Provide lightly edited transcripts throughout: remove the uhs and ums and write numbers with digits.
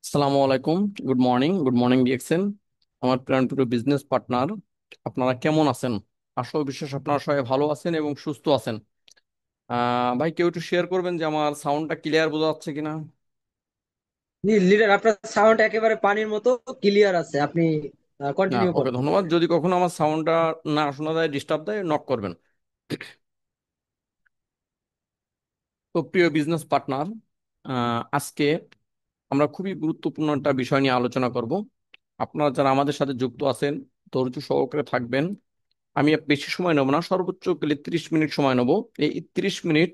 আসসালামু আলাইকুম। Good morning DXN, আমার প্রিয় বিজনেস পার্টনার। আপনারা কেমন আছেন? আশা ও বিশ্বাস আপনারা সবাই ভালো আছেন এবং সুস্থ আছেন। ভাই, কেউ একটু শেয়ার করবেন যে আমার সাউন্ডটা ক্লিয়ার বোঝা যাচ্ছে কিনা? জি লিডার, আপনার সাউন্ড একেবারে পানির মতো ক্লিয়ার আছে। আপনি কন্টিনিউ ওকে, করেন। ধন্যবাদ। যদি কখনো আমার সাউন্ডটা না শোনা যায়, ডিস্টার্ব দেয়, নক করবেন। তো প্রিয় বিজনেস পার্টনার, আজকে আমরা খুবই গুরুত্বপূর্ণ একটা বিষয় নিয়ে আলোচনা করব। আপনারা যারা আমাদের সাথে যুক্ত আছেন, ধৈর্য সহকারে থাকবেন। আমি বেশি সময় নেবো না, সর্বোচ্চ গেলে 30 মিনিট সময় নেবো। এই 30 মিনিট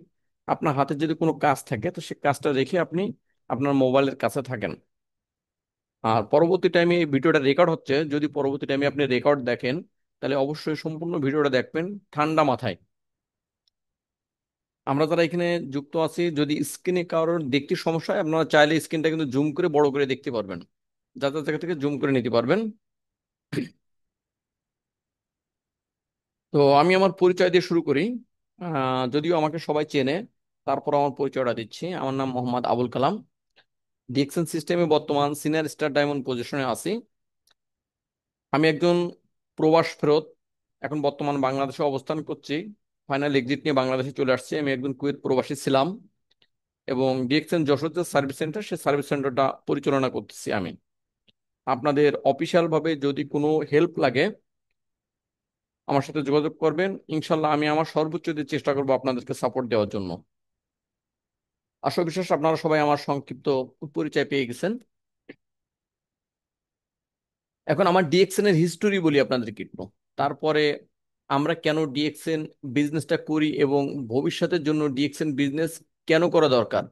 আপনার হাতে যদি কোনো কাজ থাকে, তো সেই কাজটা রেখে আপনি আপনার মোবাইলের কাছে থাকেন। আর পরবর্তী টাইমে এই ভিডিওটা রেকর্ড হচ্ছে, যদি পরবর্তী টাইমে আপনি রেকর্ড দেখেন, তাহলে অবশ্যই সম্পূর্ণ ভিডিওটা দেখবেন ঠান্ডা মাথায়। আমরা যারা এখানে যুক্ত আছি, যদি স্ক্রিনে কারোর দেখতে সমস্যা হয়, আপনারা চাইলে স্ক্রিনটা কিন্তু জুম করে বড় করে দেখতে পারবেন, যাতে জায়গা থেকে জুম করে নিতে পারবেন। তো আমি আমার পরিচয় দিয়ে শুরু করি। যদিও আমাকে সবাই চেনে, তারপর আমার পরিচয়টা দিচ্ছি। আমার নাম মোহাম্মদ আবুল কালাম। ডিএক্সএন সিস্টেমে বর্তমান সিনিয়র স্টার ডায়মন্ড পজিশনে আছি। আমি একজন প্রবাস ফেরত, এখন বর্তমান বাংলাদেশে অবস্থান করছি। ফাইনাল এক্সিট নিয়ে বাংলাদেশে চলে আসছি। আমি একজন কুয়েত প্রবাসী ছিলাম এবং ডিএক্সএন যশোর যে সার্ভিস সেন্টার, সেই সার্ভিস সেন্টারটা পরিচালনা করতেছি আমি। আপনাদের অফিসিয়াল ভাবে যদি কোনো হেল্প লাগে, আমার সাথে যোগাযোগ করবেন। ইনশাল্লাহ আমি আমার সর্বোচ্চ দিয়ে চেষ্টা করবো আপনাদেরকে সাপোর্ট দেওয়ার জন্য। আশা বিশ্বাস আপনারা সবাই আমার সংক্ষিপ্ত পরিচয় পেয়ে গেছেন। এখন আমার ডিএক্সএন এর হিস্টোরি বলি আপনাদেরকে একটু। তারপরে আমরা কেন ডিএক্সএন বিজনেসটা করি এবং ভবিষ্যতের জন্য ডিএক্সএন বিজনেস কেন করা দরকার,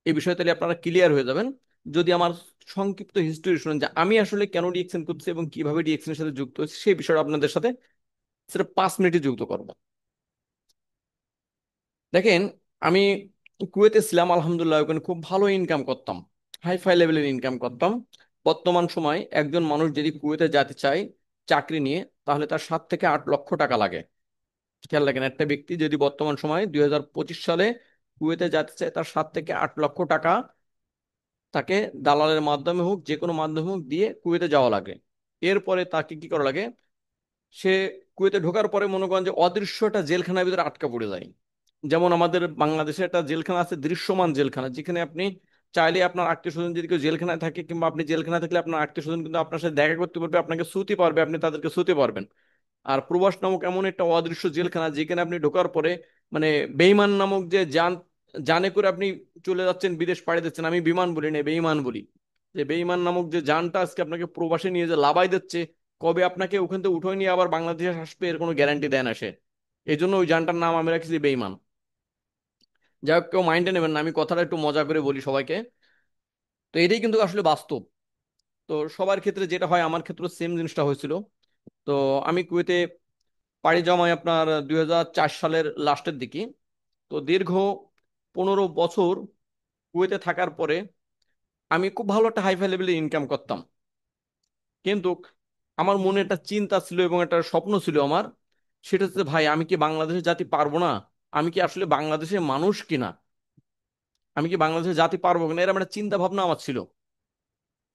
এই বিষয়ে তাহলে আপনারা ক্লিয়ার হয়ে যাবেন যদি আমার সংক্ষিপ্ত হিস্টোরি শুনেন, যে আমি আসলে কেন ডিএক্সএন করছি এবং কিভাবে ডিএক্সএন এর সাথে যুক্ত হয়েছি, সেই বিষয়টা আপনাদের সাথে সেটা 5 মিনিটে যুক্ত করবো। দেখেন, আমি কুয়েতে ছিলাম, আলহামদুলিল্লাহ, ওখানে খুব ভালো ইনকাম করতাম, হাই ফাই লেভেলের ইনকাম করতাম। বর্তমান সময় একজন মানুষ যদি কুয়েতে যেতে চায় চাকরি নিয়ে, তাহলে তার 7 থেকে 8 লক্ষ টাকা লাগে। খেয়াল রাখেন, একটা ব্যক্তি যদি বর্তমান সময় 2025 সালে কুয়েতে যেতে চায়, তার 7 থেকে 8 লক্ষ টাকা তাকে দালালের মাধ্যমে হোক, যে কোনো মাধ্যমে হোক, দিয়ে কুয়েতে যাওয়া লাগে। এরপরে তাকে কি করা লাগে? সে কুয়েতে ঢোকার পরে মনে করেন যে অদৃশ্য একটা জেলখানার ভিতরে আটকা পড়ে যায়। যেমন আমাদের বাংলাদেশে একটা জেলখানা আছে, দৃশ্যমান জেলখানা, যেখানে আপনি চাইলে আপনার আত্মীয় স্বজন যদি কেউ জেলখানায় থাকে, কিংবা আপনি জেলখানায় থাকলে আপনার আত্মীয় স্বজন কিন্তু আপনার সাথে দেখা করতে পারবে, আপনাকে ছুতে পারবে, আপনি তাদেরকে ছুতে পারবেন। আর প্রবাস নামক এমন একটা অদৃশ্য জেলখানা, যেখানে আপনি ঢোকার পরে মানে বেইমান নামক যে জানে করে আপনি চলে যাচ্ছেন, বিদেশ পাড়ি দিচ্ছেন। আমি বিমান বলি না, বেইমান বলি। যে বেইমান নামক যে জানটা আজকে আপনাকে প্রবাসে নিয়ে যে লাবাই দিচ্ছে, কবে আপনাকে ওখান থেকে উঠে নিয়ে আবার বাংলাদেশে আসবে, এর কোনো গ্যারান্টি দেয় না সে। এই জন্য ওই জানটার নাম আমি রাখছি বেইমান। যাই হোক, কেউ মাইন্ডে নেবেন না, আমি কথাটা একটু মজা করে বলি সবাইকে। তো এটাই কিন্তু আসলে বাস্তব। তো সবার ক্ষেত্রে যেটা হয়, আমার ক্ষেত্রে সেম জিনিসটা হয়েছিল। তো আমি কুয়েতে পাড়ি জমাই আপনার 2004 সালের লাস্টের দিকে। তো দীর্ঘ 15 বছর কুয়েতে থাকার পরে আমি খুব ভালো একটা হাই ফাই লেভেলের ইনকাম করতাম। কিন্তু আমার মনে একটা চিন্তা ছিল এবং একটা স্বপ্ন ছিল আমার। সেটা হচ্ছে, ভাই, আমি কি বাংলাদেশে জাতি পারবো না? আমি কি আসলে বাংলাদেশের মানুষ কিনা? আমি কি বাংলাদেশে জাতি পারবো কিনা, এরকম একটা চিন্তা ভাবনা আমার ছিল।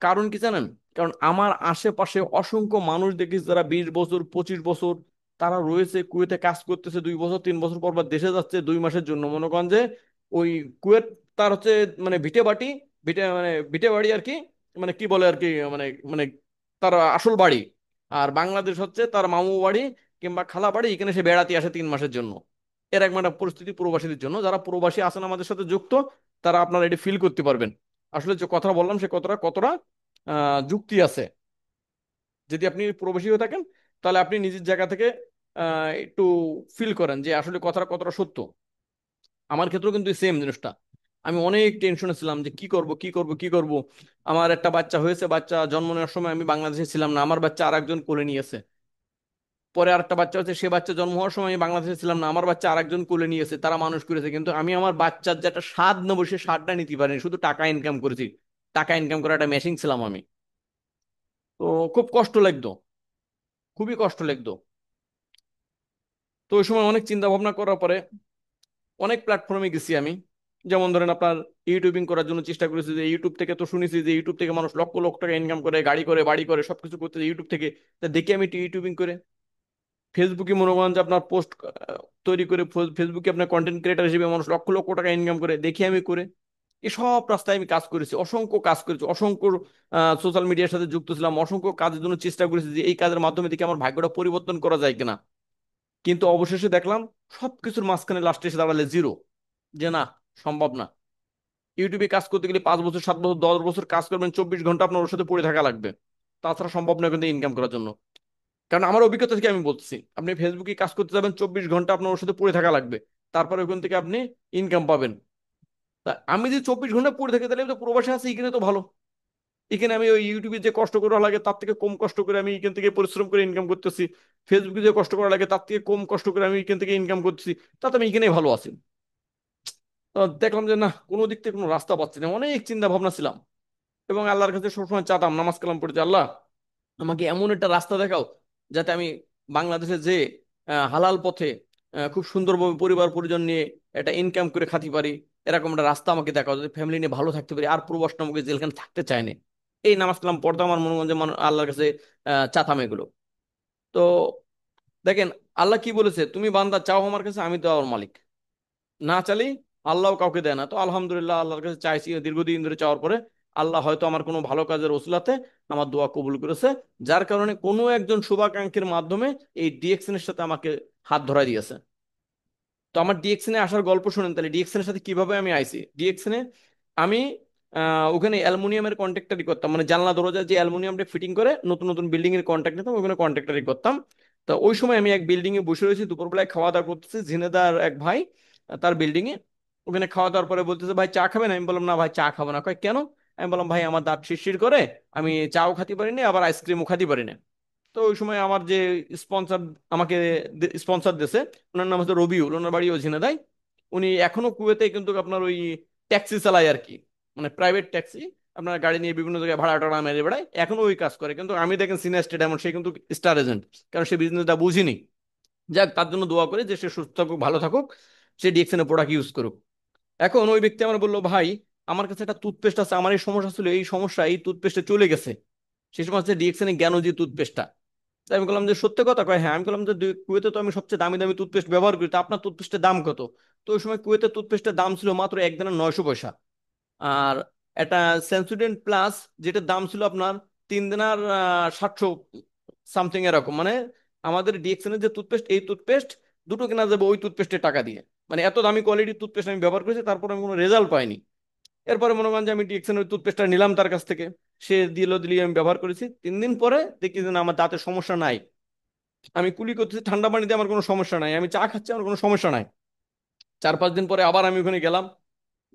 কারণ কি জানেন? কারণ আমার আশেপাশে অসংখ্য মানুষ দেখেছি যারা 20 বছর, 25 বছর তারা রয়েছে কুয়েতে, কাজ করতেছে, 2 বছর 3 বছর পর পর দেশে যাচ্ছে 2 মাসের জন্য। মনে করেন যে ওই কুয়েত তার হচ্ছে মানে ভিটে বাটি, ভিটে বাড়ি আর কি, মানে কি বলে আর কি, মানে মানে তার আসল বাড়ি। আর বাংলাদেশ হচ্ছে তার মামু বাড়ি কিংবা খালা বাড়ি, এখানে সে বেড়াতে আসে 3 মাসের জন্য। এরকম একটা পরিস্থিতি প্রবাসীদের জন্য। যারা প্রবাসী আছেন আমাদের সাথে যুক্ত, তারা আপনারা এটি ফিল করতে পারবেন। আসলে যে কথা বললাম, সে কতটা কতটা যুক্তি আছে। যদি আপনি প্রবাসী হয়ে থাকেন, তাহলে আপনি নিজের জায়গা থেকে একটু ফিল করেন যে আসলে কথাটা কতটা সত্য। আমার ক্ষেত্রেও কিন্তু সেম জিনিসটা। আমি অনেক টেনশনে ছিলাম যে কি করব কি করব কি করব। আমার একটা বাচ্চা হয়েছে, বাচ্চা জন্ম নেওয়ার সময় আমি বাংলাদেশে ছিলাম না, আমার বাচ্চা আরেকজন কোলে নিয়েছে। পরে আরেকটা বাচ্চা হচ্ছে, সে বাচ্চা জন্ম হওয়ার সময় আমি বাংলাদেশে ছিলাম না, আমার বাচ্চা আরেকজন কোলে নিয়েছে, তারা মানুষ করেছে। কিন্তু আমি আমার বাচ্চার যে একটা স্বাদ নেবো, সে স্বাদটা নিতে পারিনি, শুধু টাকা ইনকাম করেছি। টাকা ইনকাম করা একটা মেশিন ছিলাম আমি। তো খুব কষ্ট লাগতো, খুবই কষ্ট লাগতো। তো ওই সময় অনেক চিন্তা ভাবনা করার পরে অনেক প্ল্যাটফর্মে গেছি আমি। যেমন ধরেন আপনার ইউটিউবিং করার জন্য চেষ্টা করেছি, যে ইউটিউব থেকে তো শুনেছি যে ইউটিউব থেকে মানুষ লক্ষ লক্ষ টাকা ইনকাম করে, গাড়ি করে, বাড়ি করে, সবকিছু করতে ইউটিউব থেকে। তা দেখি আমি ইউটিউবিং করে ফেসবুকে মনে করেন যে আপনার পোস্ট তৈরি করে ফেসবুকে আপনার কন্টেন্ট ক্রিয়েটার হিসেবে মানুষ লক্ষ লক্ষ টাকা ইনকাম করে, দেখি আমি করে। এসব রাস্তায় আমি কাজ করেছি, অসংখ্য কাজ করেছি, অসংখ্য সোশ্যাল মিডিয়ার সাথে যুক্ত ছিলাম, অসংখ্য কাজের জন্য চেষ্টা করেছি যে এই কাজের মাধ্যমে দেখি আমার ভাগ্যটা পরিবর্তন করা যায় কিনা। কিন্তু অবশেষে দেখলাম সবকিছুর মাঝখানে লাস্টে এসে দাঁড়ালে জিরো, যে না, সম্ভব না। ইউটিউবে কাজ করতে গেলে 5 বছর, 7 বছর, 10 বছর কাজ করবেন, 24 ঘন্টা আপনার ওর সাথে পড়ে থাকা লাগবে, তাছাড়া সম্ভব নয় কিন্তু ইনকাম করার জন্য। কারণ আমার অভিজ্ঞতা থেকে আমি বলছি, আপনি ফেসবুকে কাজ করতে যাবেন, 24 ঘন্টা আপনার ওর সাথে পড়ে থাকা লাগবে, তারপরে ওখান থেকে আপনি ইনকাম পাবেন। তা আমি যদি 24 ঘন্টা পড়ে থাকি তাহলে আমি তো প্রবাসে আছি, এখানে তো ভালো। এখানে আমি ওই ইউটিউবে যে কষ্ট করা লাগে তার থেকে কম কষ্ট করে আমি এখান থেকে পরিশ্রম করে ইনকাম করতেছি, ফেসবুকে যে কষ্ট করা লাগে তার থেকে কম কষ্ট করে আমি এখান থেকে ইনকাম করতেছি, তাতে আমি এখানেই ভালো আছি। তো দেখলাম যে না, কোনো দিক থেকে কোনো রাস্তা পাচ্ছি না, অনেক চিন্তা ভাবনা ছিলাম, এবং আল্লাহর কাছে সবসময় চাতাম, নামাজ কালাম পড়েছি, আল্লাহ আমাকে এমন একটা রাস্তা দেখাও যাতে আমি বাংলাদেশে যে হালাল পথে খুব সুন্দরভাবে পরিবার পরিজন নিয়ে একটা ইনকাম করে খাতি পারি, এরকম একটা রাস্তা আমাকে দেখাও যাতে ফ্যামিলি নিয়ে ভালো থাকতে পারি, আর প্রবাস আমাকে জেলখানে থাকতে চায় না। এই নামাজ কালাম পড়তাম, আমার মনে হয় যে আল্লাহর কাছে চাতাম এগুলো। তো দেখেন, আল্লাহ কি বলেছে, তুমি বান্দা চাও আমার কাছে, আমি তো আমার মালিক, না চালি আল্লাহ কাউকে দেয় না। তো আলহামদুলিল্লাহ আল্লাহর কাছে চাইছি দীর্ঘদিন ধরে চাওয়ার পরে, আল্লাহ হয়তো আমার কোনো ভালো কাজের ওসিলাতে আমার দোয়া কবুল করেছে, যার কারণে কোনো একজন শুভাকাঙ্ক্ষীর মাধ্যমে এই ডিএক্সএন এর সাথে আমাকে হাত ধরাই দিয়েছে। তো আমার ডিএক্সএন এ আসার গল্প শুনেন, তাহলে ডিএক্সএন এর সাথে কিভাবে আমি আইছি। ডিএক্সএন এ আমি ওখানে অ্যালুমিনিয়ামের কন্ট্রাক্টারি করতাম, মানে জানলা দরজা যে অ্যালুমিনিয়ামটা ফিটিং করে নতুন নতুন বিল্ডিং এর কন্ট্রাক্ট নিতাম, ওখানে কন্ট্রাক্টারি করতাম। তো ওই সময় আমি এক বিল্ডিং এ বসে রয়েছি, দুপুরবেলায় খাওয়া দাওয়া করতেছি, ঝিনেদার এক ভাই তার বিল্ডিং এ। ওখানে খাওয়া দাওয়ার পরে বলতেছে, ভাই চা খাবেন? আমি বললাম না ভাই, চা খাবো না। কয় কেন? আমি বললাম ভাই আমার দাঁত শিরশির করে, আমি চাও খাতে পারি না, আবার আইসক্রিমও খাতে পারি না। তো ওই সময় আমার যে স্পন্সর আমাকে স্পন্সর দিয়েছে, ওনার নাম হচ্ছে রবিউল, ওনার বাড়িও ঝিনাইদহ। উনি এখনো কুয়েতে কিন্তু আপনার ওই ট্যাক্সি চালায় আর কি, মানে প্রাইভেট ট্যাক্সি, আপনার গাড়ি নিয়ে বিভিন্ন জায়গায় ভাড়া টাড়া মেরে বেড়ায়, এখনো ওই কাজ করে। কিন্তু আমি দেখেন সিনিয়র স্টেট, এমন সে কিন্তু স্টার এজেন্ট, কারণ সে বিজনেসটা বুঝিনি। যাক, তার জন্য দোয়া করে যে সে সুস্থ থাকুক, ভালো থাকুক, সে ডিএক্সএন এর প্রোডাক্ট ইউজ করুক। এখন ওই ব্যক্তি আমার বললো, ভাই আমার কাছে একটা টুথপেস্ট আছে, আমার এই সমস্যা ছিল, এই সমস্যা এই টুথপেস্টে চলে গেছে। সেই সময় হচ্ছে ডিএক্সএন এর জ্ঞানোজি টুথপেস্টটা। তাই আমি বললাম যে সত্যি কথা? কয় হ্যাঁ। আমি বললাম যে কুয়েতে তো আমি সবচেয়ে দামি দামি টুথপেস্ট ব্যবহার করি, তো আপনার টুথপেস্টের দাম কত? তো ওই সময় কুয়েতের টুথপেস্টের দাম ছিল মাত্র একদিনের 900 পয়সা। আর একটা সেন্সোডেন্ট প্লাস, যেটার দাম ছিল আপনার 3 দিনার 700 সামথিং এরকম, মানে আমাদের ডিএক্সএন এর যে টুথপেস্ট, এই টুথপেস্ট দুটো কেনা যাবে ওই টুথপেস্টের টাকা দিয়ে। মানে এত দামি কোয়ালিটির টুথপেস্ট আমি ব্যবহার করেছি, তারপর আমি কোনো রেজাল্ট পাইনি। এরপরে মনে করেন যে আমি ডিএক্সএন এর টুথপেস্টটা নিলাম তার কাছ থেকে, সে দিলি আমি ব্যবহার করেছি, 3 দিন পরে দেখি যে না, আমার দাঁতের সমস্যা নাই। আমি কুলি করতেছি ঠান্ডা পানিতে, আমার কোনো সমস্যা নাই, আমি চা খাচ্ছি, আমার কোনো সমস্যা নাই। 4-5 দিন পরে আবার আমি ওখানে গেলাম,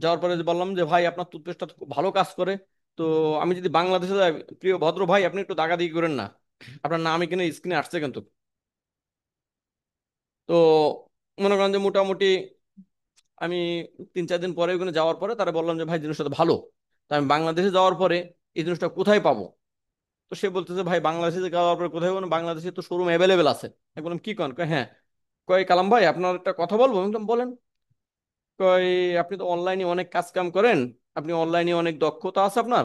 যাওয়ার পরে যে বললাম যে ভাই আপনার টুথপেস্টটা তো খুব ভালো কাজ করে, তো আমি যদি বাংলাদেশে যাই, প্রিয় ভদ্র ভাই আপনি একটু দাগাদাগি করেন না, আপনার নাম এখানে স্ক্রিনে আসছে কিন্তু। তো মনে করেন যে মোটামুটি আমি 3-4 দিন পরে ওখানে যাওয়ার পরে তারা বললাম যে ভাই জিনিসটা তো ভালো, তো আমি বাংলাদেশে যাওয়ার পরে এই জিনিসটা কোথায় পাবো? তো সে বলতেছে, ভাই বাংলাদেশে যাওয়ার পরে কোথায় পাবো? বাংলাদেশে তো শোরুম অ্যাভেলেবেল আছে। আমি বললাম কি কন? কয় হ্যাঁ। কয় কালাম ভাই আপনার একটা কথা বলবো? আমি বললাম বলেন। কই, আপনি তো অনলাইনে অনেক কাজ কাম করেন, আপনি অনলাইনে অনেক দক্ষতা আছে আপনার,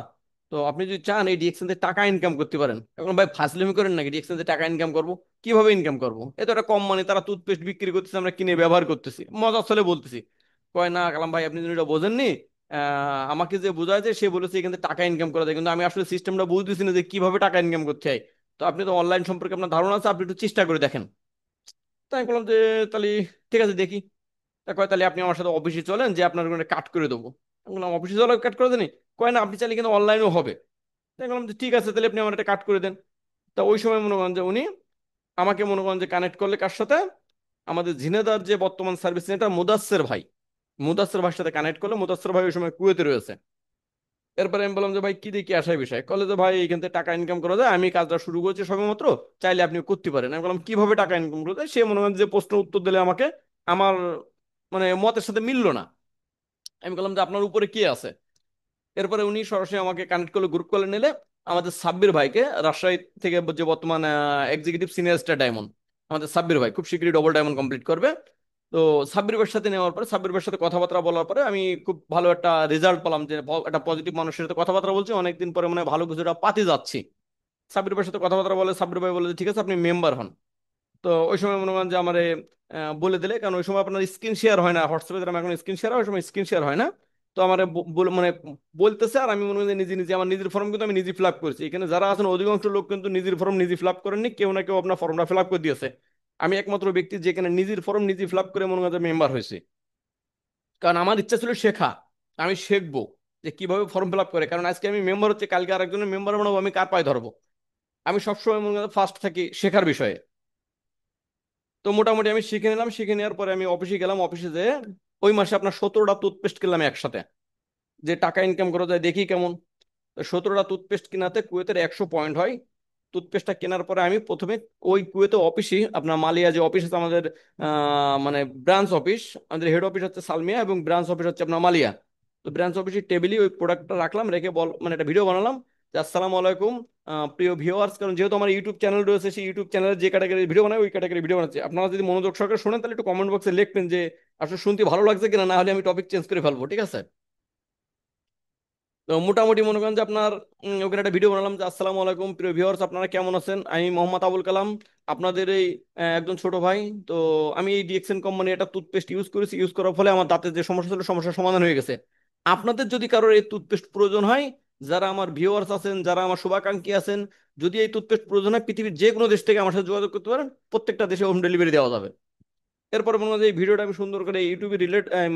তো আপনি যদি চান এই ডিএক্সএন থেকে টাকা ইনকাম করতে পারেন। এখন ভাই ফাজলামি করেন নাকি? ডিএক্সএন থেকে টাকা ইনকাম করবো? কিভাবে ইনকাম করবো? এ তো একটা কম, মানে তারা টুথপেস্ট বিক্রি করতেছে, আমরা কিনে ব্যবহার করতেছি, মজা চলে বলতেছি। কয় না কালাম ভাই, আপনি যদি এটা বোঝেননি, আমাকে যে বোঝায় সে বলেছে এখান থেকে টাকা ইনকাম করা যায়, কিন্তু আমি আসলে সিস্টেমটা বুঝতেছি না যে কিভাবে টাকা ইনকাম করতে হয়। তো আপনি তো অনলাইন সম্পর্কে আপনার ধারণা আছে, আপনি একটু চেষ্টা করে দেখেন। তাই আমি বললাম যে তাহলে ঠিক আছে, দেখি। তা কয় তাহলে আপনি আমার সাথে অফিসে চলেন, যে আপনার ওখানে কাট করে দেবো। আমি বললাম অফিসে চলে কাট করে দেনি? কয় না, আপনি চাইলে কিন্তু অনলাইনেও হবে। তাই আমি বললাম যে ঠিক আছে, তাহলে আপনি আমার একটা কাট করে দেন। তা ওই সময় মনে করেন যে উনি আমাকে মনে করেন যে কানেক্ট করলে কার সাথে, আমাদের ঝিনেদার যে বর্তমান সার্ভিস সেন্টার মুদাস্সের ভাই, মুদাস্সের ভাইয়ের সাথে কানেক্ট করলে, মুদাস্সের ভাই ওই সময় কুয়েতে রয়েছে। এরপরে আমি বললাম যে ভাই কি দেখি আসার বিষয়, কলে যে ভাই এখান থেকে টাকা ইনকাম করা যায়, আমি কাজটা শুরু করেছি সবেমাত্র, চাইলে আপনি করতে পারেন। আমি বললাম কিভাবে টাকা ইনকাম করা যায়? সে মনে করেন যে প্রশ্ন উত্তর দিলে আমাকে আমার মানে মতের সাথে মিললো না। আমি বললাম যে আপনার উপরে কে আছে? এরপরে উনি সরাসরি আমাকে কানেক্ট করলে, গ্রুপ কলে নিলে আমাদের সাব্বির ভাইকে, রাজশাহী থেকে যে বর্তমান এক্সিকিউটিভ সিনিয়র স্টার ডায়মন্ড, আমাদের সাব্বির ভাই খুব শীঘ্রই ডবল ডায়মন্ড কমপ্লিট করবে। তো সাব্বির ভাইয়ের সাথে নেওয়ার পরে, সাব্বির ভাইয়ের সাথে কথাবার্তা বলার পরে আমি খুব ভালো একটা রেজাল্ট পেলাম, যে একটা পজিটিভ মানুষের সাথে কথাবার্তা বলছি, অনেকদিন পরে মানে ভালো কিছুটা পাতে যাচ্ছি। সাব্বির ভাইয়ের সাথে কথাবার্তা বলে সাব্বির ভাই বলে যে, ঠিক আছে আপনি মেম্বার হন। তো ওই সময় মনে করেন যে আমারে বলে দিলে, কারণ ওই সময় আপনার স্ক্রিন শেয়ার হয় না হোয়াটসঅ্যাপে, যেরকম এখন স্ক্রিন শেয়ার হয়, ওই সময় স্ক্রিন শেয়ার হয় না। তো আমার মানে বলতেছে, আর আমি মনে করি যে নিজে নিজে আমার নিজের ফর্ম কিন্তু আমি নিজে ফিল আপ করেছি। এখানে যারা আছেন অধিকাংশ লোক কিন্তু নিজের ফর্ম নিজে ফিল আপ করেননি, কেউ না কেউ আপনার ফর্মটা ফিল আপ করে দিয়েছে। আমি একমাত্র ব্যক্তি যেখানে নিজের ফর্ম নিজে ফিল আপ করে মনে করেন মেম্বার হয়েছে। কারণ আমার ইচ্ছা ছিল শেখা, আমি শিখবো যে কিভাবে ফর্ম ফিল আপ করে, কারণ আজকে আমি মেম্বার হচ্ছে, কালকে আরেকজনের মেম্বার বানাবো, আমি কার পায়ে ধরবো? আমি সবসময় মনে করেন ফার্স্ট থাকি শেখার বিষয়ে। তো মোটামুটি আমি শিখে নিলাম, শিখে নেওয়ার পরে আমি অফিসে গেলাম, অফিসে যে ওই মাসে আপনার 17টা টুথপেস্ট কিনলাম একসাথে, যে টাকা ইনকাম করা যায় দেখি কেমন। তো 17টা টুথপেস্ট কিনাতে কুয়েতের 100 পয়েন্ট হয়। টুথপেস্টটা কেনার পরে আমি প্রথমে ওই কুয়েতে অফিসে আপনার মালিয়া যে অফিস আছে আমাদের, মানে ব্রাঞ্চ অফিস, আমাদের হেড অফিস হচ্ছে সালমিয়া এবং ব্রাঞ্চ অফিস হচ্ছে আপনার মালিয়া। তো ব্রাঞ্চ অফিসের টেবিলে ওই প্রোডাক্টটা রাখলাম, রেখে মানে একটা ভিডিও বানালাম যে, আসসালামু আলাইকুম প্রিয় ভিউয়ার্স, কারণ যেহেতু আমার ইউটিউব চ্যানেল রয়েছে, সেই ইউটিউব চ্যানেলে যে ক্যাটাগরি ভিডিও বানাই ওই ক্যাটাগরি ভিডিও বানাচ্ছি। আপনারা যদি মনোযোগ সহকারে শোনেন তাহলে একটু কমেন্ট বক্সে লিখবেন যে আসলে শুনতে ভালো লাগছে কিনা, না হলে আমি টপিক চেঞ্জ করে ফেলবো, ঠিক আছে? তো মোটামুটি মনে করেন যে আপনার ওখানে একটা ভিডিও বানালাম যে, আসসালামু আলাইকুম প্রিয় ভিউয়ার্স, আপনারা কেমন আছেন, আমি মোহাম্মদ আবুল কালাম, আপনাদের এই একজন ছোট ভাই। তো আমি এই ডিএক্সএন কোম্পানি একটা টুথপেস্ট ইউজ করেছি, ইউজ করার ফলে আমার দাঁতের যে সমস্যা ছিল সমস্যার সমাধান হয়ে গেছে। আপনাদের যদি কারোর এই টুথপেস্ট প্রয়োজন হয়, যারা আমার ভিউয়ার্স আছেন, যারা আমার শুভাকাঙ্ক্ষী আছেন, যদি এই টুথপেস্ট প্রয়োজন হয় পৃথিবীর যে কোনো দেশ থেকে আমার সাথে যোগাযোগ করতে পারেন, প্রত্যেকটা দেশে হোম ডেলিভারি দেওয়া যাবে। এরপরে মনে হয় যে এই ভিডিওটা আমি সুন্দর করে ইউটিউবে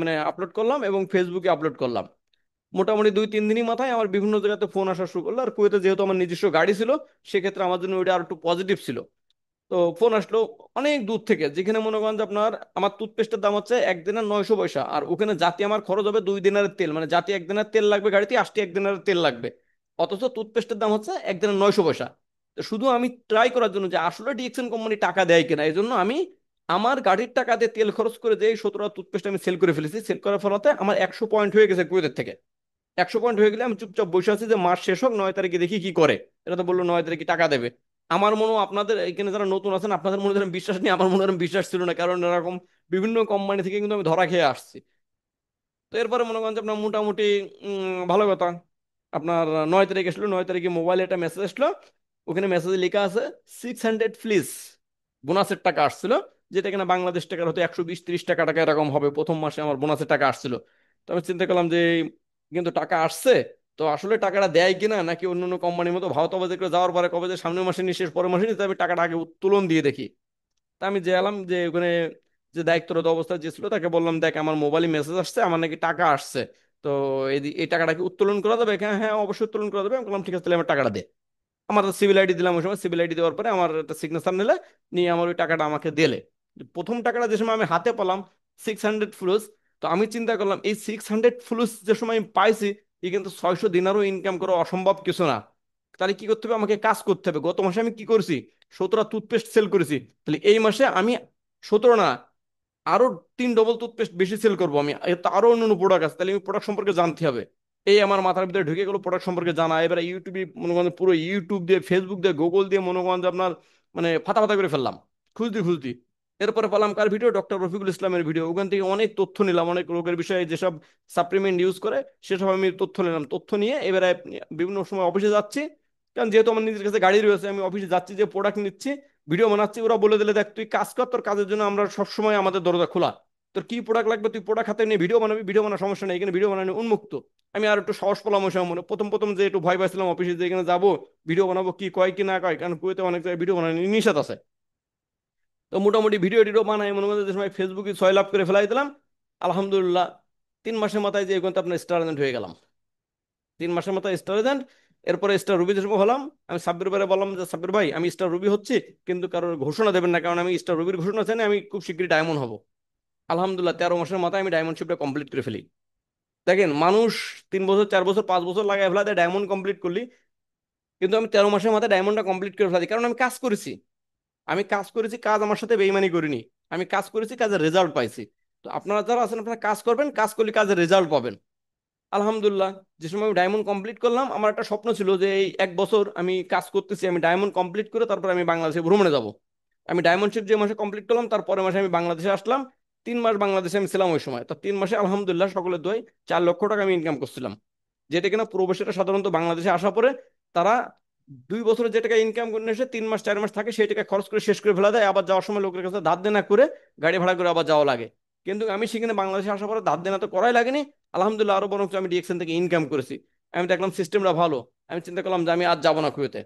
মানে আপলোড করলাম এবং ফেসবুকে আপলোড করলাম। মোটামুটি 2-3 দিনই মাথায় আমার বিভিন্ন জায়গাতে ফোন আসা শুরু করলো, আর কুয়েতে যেহেতু আমার নিজস্ব গাড়ি ছিল, সেক্ষেত্রে আমার জন্য ওইটা আর একটু পজিটিভ ছিল। তো ফোন আসলো অনেক দূর থেকে, যেখানে মনে করেন যে আপনার আমার টুথপেস্টের দাম হচ্ছে একদিনের 900 পয়সা, আর ওখানে জাতি আমার খরচ হবে 2 দিনের তেল, মানে জাতি একদিনের তেল লাগবে গাড়িতে, আসতে একদিনের তেল লাগবে। অথচ টুথপেস্টের দাম হচ্ছে একদিনের 900 পয়সা। তো শুধু আমি ট্রাই করার জন্য যে আসলে ডিএক্সএন কোম্পানি টাকা দেয় কিনা, এই জন্য আমি আমার গাড়ির টাকা দিয়ে তেল খরচ করে যে এই 17টা টুথপেস্ট আমি সেল করে ফেলেছি। সেল করার ফলে আমার 100 পয়েন্ট হয়ে গেছে কুয়েতের থেকে। 100 পয়েন্ট হয়ে গেলে আমি চুপচাপ বসে আছি যে মাস শেষ হোক, 9 তারিখে দেখি কি করে। এটা তো বললো 9 তারিখে টাকা দেবে। আমার মনে হয় আপনাদের এখানে যারা নতুন আছেন আপনাদের মনে ধরেন বিশ্বাস নেই, আমার মনে হয় বিশ্বাস ছিল না, কারণ এরকম বিভিন্ন কোম্পানি থেকে কিন্তু আমি ধরা খেয়ে আসছি। তো এরপরে মনে করেন যে আপনার মোটামুটি ভালো কথা, আপনার 9 তারিখ আসলো, 9 তারিখে মোবাইলে একটা মেসেজ আসলো। ওখানে মেসেজে লেখা আছে 600 প্লিজ, বোনাসের টাকা আসছিল, যেটা কিনা বাংলাদেশ টাকার হয়তো 120-30 টাকা টাকা এরকম হবে। প্রথম মাসে আমার বোনাসের টাকা আসছিল। তো আমি চিন্তা করলাম যে কিন্তু টাকা আসছে, তো আসলে টাকাটা দেয় কিনা, নাকি অন্য অন্য কোম্পানির মতো ভাওতা বাজে করে যাওয়ার পরে কবে যে সামনের মাসে নিঃশেষ পরের মাসে নিতে আমি টাকাটা আগে উত্তোলন দিয়ে দেখি। তা আমি যে এলাম যে ওখানে যে দায়িত্বরত অবস্থায় যে ছিল তাকে বললাম, দেখ আমার মোবাইলে মেসেজ আসছে, আমার নাকি টাকা আসছে। তো এই টাকাটা কি উত্তোলন করা যাবে? হ্যাঁ হ্যাঁ অবশ্যই উত্তোলন করা যাবে। আমি বললাম ঠিক আছে, তাহলে আমার টাকাটা দে। আমার সিভিল আইডি দিলাম, ওই সময় সিভিল আইডি দেওয়ার পরে আমার একটা সিগনেচার নিলে, নিয়ে আমার ওই টাকাটা আমাকে দিলে। প্রথম টাকাটা যে সময় আমি হাতে পেলাম 600 ফুলুস, তো আমি চিন্তা করলাম এই 600 ফুলুস যে সময় আমি পাইছি, এই কিন্তু 600 দিনারও ইনকাম করা অসম্ভব কিছু না। তাহলে কি করতে হবে, আমাকে কাজ করতে হবে। গত মাসে আমি কি করছি, 17টা টুথপেস্ট সেল করেছি, তাহলে এই মাসে আমি 17 না, আরো 3 ডবল টুথপেস্ট বেশি সেল করবো আমি। এর তো আরো অন্যান্য প্রোডাক্ট আছে, তাহলে আমি প্রোডাক্ট সম্পর্কে জানতে হবে। এই আমার মাথার ভিতরে ঢুকে গেলো প্রোডাক্ট সম্পর্কে জানা। এবারে ইউটিউবে মনে করেন পুরো ইউটিউব দিয়ে, ফেসবুক দিয়ে, গুগল দিয়ে মনে করেন যে আপনার মানে ফাতা ফাতা করে ফেললাম, খুঁজতে খুঁজতে। এরপরে পেলাম কার ভিডিও, ডক্টর রফিকুল ইসলামের ভিডিও। ওখান থেকে অনেক তথ্য নিলাম, অনেক রোগের বিষয়ে যেসব সাপ্লিমেন্ট ইউজ করে সেসব আমি তথ্য নিলাম। তথ্য নিয়ে এবারে বিভিন্ন সময় অফিসে যাচ্ছি, কারণ যেহেতু আমার নিজের কাছে গাড়ি রয়েছে, আমি অফিসে যাচ্ছি, যে প্রোডাক্ট নিচ্ছি, ভিডিও বানাচ্ছি। ওরা বলে দিলে, দেখ তুই কাজ কর, তোর কাজের জন্য আমরা সবসময় আমাদের দরজা খোলা, তোর কি প্রোডাক্ট লাগবে তুই প্রোডাক্ট হাতে নিয়ে ভিডিও বানাবি, ভিডিও বানার সমস্যা নেই, এখানে ভিডিও বানানো উন্মুক্ত। আমি আর একটু সাহস পেলাম ওই সময়। মনে প্রথম প্রথম যে একটু ভয় পাইছিলাম অফিসে, যে এখানে যাবো ভিডিও বানাবো, কি কয় কি না কয়, কারণ কুয়েতে অনেক জায়গায় ভিডিও বানানো নিষেধ আছে। তো মোটামুটি ভিডিও টিডিও বানাই মনে করেন যে সময় ফেসবুকে 6 লাখ করে ফেলাই দিলাম। আলহামদুলিল্লাহ 3 মাসের মাথায় যে এখানে আপনার স্টার এজেন্ট হয়ে গেলাম। 3 মাসের মাথায় স্টার এজেন্ট। এরপরে স্টার রুবি যখন হলাম, আমি সাব্বির ভাইরে বললাম যে, সাব্বির ভাই আমি স্টার রুবি হচ্ছি, কিন্তু কারোর ঘোষণা দেবেন না, কারণ আমি স্টার রুবির ঘোষণা চাই না, আমি খুব শীঘ্রই ডায়মন্ড হব। আলহামদুলিল্লাহ 13 মাসের মাথায় আমি ডায়মন্ডশিপটা কমপ্লিট করে ফেলি। দেখেন মানুষ 3 বছর 4 বছর 5 বছর লাগায় ফেলা দেয় ডায়মন্ড কমপ্লিট করলি, কিন্তু আমি 13 মাসের মাথায় ডায়মন্ডটা কমপ্লিট করে ফেলা দিই, কারণ আমি কাজ করেছি। আমি কাজ করেছি, কাজ আমার সাথে বেইমানি করিনি। আমি কাজ করেছি, কাজের রেজাল্ট পাইছি। তো আপনারা যারা আছেন আপনারা কাজ করবেন, কাজ করলে কাজের রেজাল্ট পাবেন। আলহামদুলিল্লাহ যে সময় আমি ডায়মন্ড কমপ্লিট করলাম, আমার একটা স্বপ্ন ছিল যে এই 1 বছর আমি কাজ করতেছি, আমি ডায়মন্ড কমপ্লিট করে তারপর আমি বাংলাদেশে ভ্রমণে যাব। আমি ডায়মন্ডশিপ যে মাসে কমপ্লিট করলাম তার পরের মাসে আমি বাংলাদেশে আসলাম। 3 মাস বাংলাদেশে আমি ছিলাম ওই সময়। তো 3 মাসে আলহামদুলিল্লাহ সকলের দোয়ায় 4 লক্ষ টাকা আমি ইনকাম করছিলাম। যেটা কিনা প্রবাসীরা সাধারণত বাংলাদেশে আসা পরে তারা 2 বছরে যে টাকা ইনকাম করে নিয়ে এসে 3 মাস 4 মাস থাকে সেই টাকা খরচ করে শেষ করে ফেলা দেয়, আবার যাওয়ার সময় লোকের কাছে ধার দেনা করে গাড়ি ভাড়া করে আবার যাওয়া লাগে। কিন্তু আমি সেখানে বাংলাদেশে আসার পরে ধার দেনা তো করাই লাগেনি, আলহামদুলিল্লাহ আরো বরঞ্চ আমি ডিএক্সএন থেকে ইনকাম করেছি। আমি দেখলাম সিস্টেমটা ভালো, আমি চিন্তা করলাম যে আমি আজ যাবো না কুয়েতে,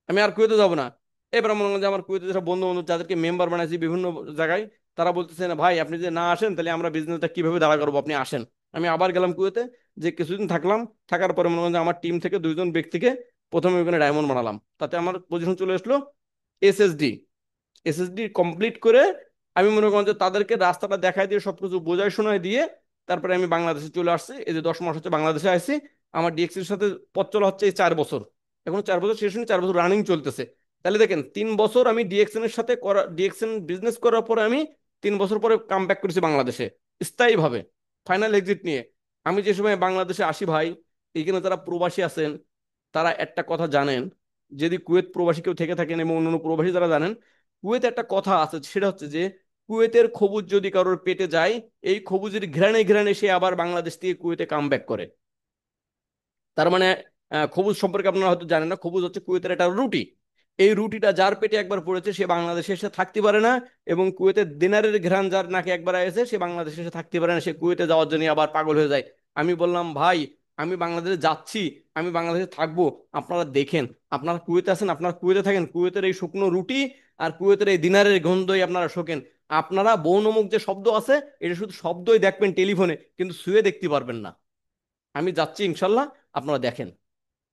আমি আর কুয়েতে যাবো না। এবার মনে করেন যে আমার কুয়েতে যেসব বন্ধু বান্ধব যাদেরকে মেম্বার বানাইছি বিভিন্ন জায়গায়, তারা বলতেছে না ভাই আপনি যদি না আসেন তাহলে আমরা বিজনেসটা কিভাবে দাঁড়া করবো, আপনি আসেন। আমি আবার গেলাম কুয়েতে, যে কিছুদিন থাকলাম, থাকার পরে মনে করেন যে আমার টিম থেকে 2জন ব্যক্তিকে প্রথমে ওখানে ডায়মন্ড বানালাম, তাতে আমার পজিশন চলে আসলো এসএসডি। এসএসডি কমপ্লিট করে আমি মনে করেন যে তাদেরকে রাস্তাটা দেখাই দিয়ে সবকিছু বোঝাই শোনায় দিয়ে তারপরে আমি বাংলাদেশে চলে আসছি। এই যে 10 মাস হচ্ছে বাংলাদেশে আসছি। আমার ডিএক্সির সাথে পথ চলা হচ্ছে এই 4 বছর, এখন 4 বছর শেষ হয়নি, 4 বছর রানিং চলতেছে। তাহলে দেখেন 3 বছর আমি ডিএক্সএন এর সাথে করা, ডিএক্সএন বিজনেস করার পরে আমি 3 বছর পরে কাম ব্যাক করেছি বাংলাদেশে স্থায়ীভাবে, ফাইনাল এক্সিট নিয়ে। আমি যে সময় বাংলাদেশে আসি ভাই, এইখানে যারা প্রবাসী আছেন তারা একটা কথা জানেন, যদি কুয়েত প্রবাসী কেউ থেকে থাকেন এবং অন্যান্য প্রবাসী যারা জানেন, কুয়েতে একটা কথা আছে, সেটা হচ্ছে যে কুয়েতের খবুজ যদি কারোর পেটে যায়, এই খবুজের ঘ্রাণে ঘ্রাণে সে আবার বাংলাদেশ থেকে কুয়েতে কাম ব্যাক করে। তার মানে খবুজ সম্পর্কে আপনারা হয়তো জানেন না, খবুজ হচ্ছে কুয়েতের একটা রুটি। এই রুটিটা যার পেটে একবার পড়েছে সে বাংলাদেশে এসে থাকতে পারে না, এবং কুয়েতের দিনারের ঘ্রাণ যার নাকে একবার এসে সে বাংলাদেশে এসে থাকতে পারে না, সে কুয়েতে যাওয়ার জন্য আবার পাগল হয়ে যায়। আমি বললাম ভাই আমি বাংলাদেশে যাচ্ছি, আমি বাংলাদেশে থাকবো, আপনারা দেখেন, আপনারা কুয়েতে আছেন, আপনারা কুয়েতে থাকেন, কুয়েতের এই শুকনো রুটি আর কুয়েতের এই দিনারের গন্ধই আপনারা শোকেন। আপনারা বৌনমুখ যে শব্দ আছে এটা শুধু শব্দই দেখবেন টেলিফোনে, কিন্তু শুয়ে দেখতে পারবেন না। আমি যাচ্ছি ইনশাল্লাহ, আপনারা দেখেন।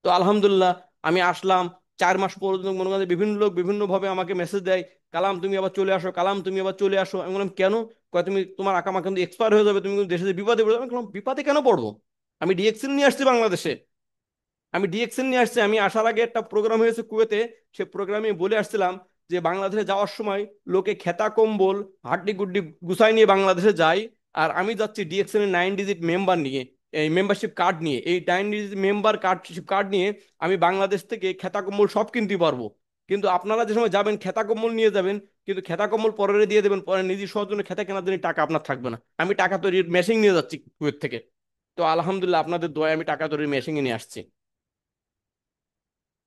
তো আলহামদুলিল্লাহ আমি আসলাম। 4 মাস পর্যন্ত মনে করেন যে বিভিন্ন লোক বিভিন্ন ভাবে আমাকে মেসেজ দেয়, কালাম তুমি আবার চলে আসো, কালাম তুমি আবার চলে আসো। আমি বললাম কেন? কয় তুমি তোমার আকামা কিন্তু এক্সপায়ার হয়ে যাবে, তুমি কিন্তু দেশে যে বিপদে পড়বে। আমি বললাম বিপদে কেন পড়বো? আমি ডিএক্সএল নিয়ে আসছি বাংলাদেশে, আমি ডিএক্সএল নিয়ে আসছি। আমি আসার আগে একটা প্রোগ্রাম হয়েছে কুয়েতে, সে প্রোগ্রামে বলে আসছিলাম যে বাংলাদেশে যাওয়ার সময় লোকে খেতা কম্বল হাড্ডি গুড্ডি গুছাই নিয়ে বাংলাদেশে যায়, আর আমি যাচ্ছি ডিএক্সএল এর 9 ডিজিট মেম্বার নিয়ে, এই মেম্বারশিপ কার্ড নিয়ে, এই 9 ডিজিট মেম্বার কার্ডশিপ কার্ড নিয়ে আমি বাংলাদেশ থেকে খেতা কম্বল সব কিনতে পারবো। কিন্তু আপনারা যে সময় যাবেন খেতা কম্বল নিয়ে যাবেন, কিন্তু খেতা কম্বল পরে দিয়ে দেবেন, পরে নিজের সৌজন্যে খেতা কেনার জন্য টাকা আপনার থাকবে না। আমি টাকা তৈরির মেশিন নিয়ে যাচ্ছি কুয়েত থেকে। তো আলহামদুলিল্লাহ আপনাদের দোয়ায় আমি টাকা তৈরির মেশিন নিয়ে আসছি।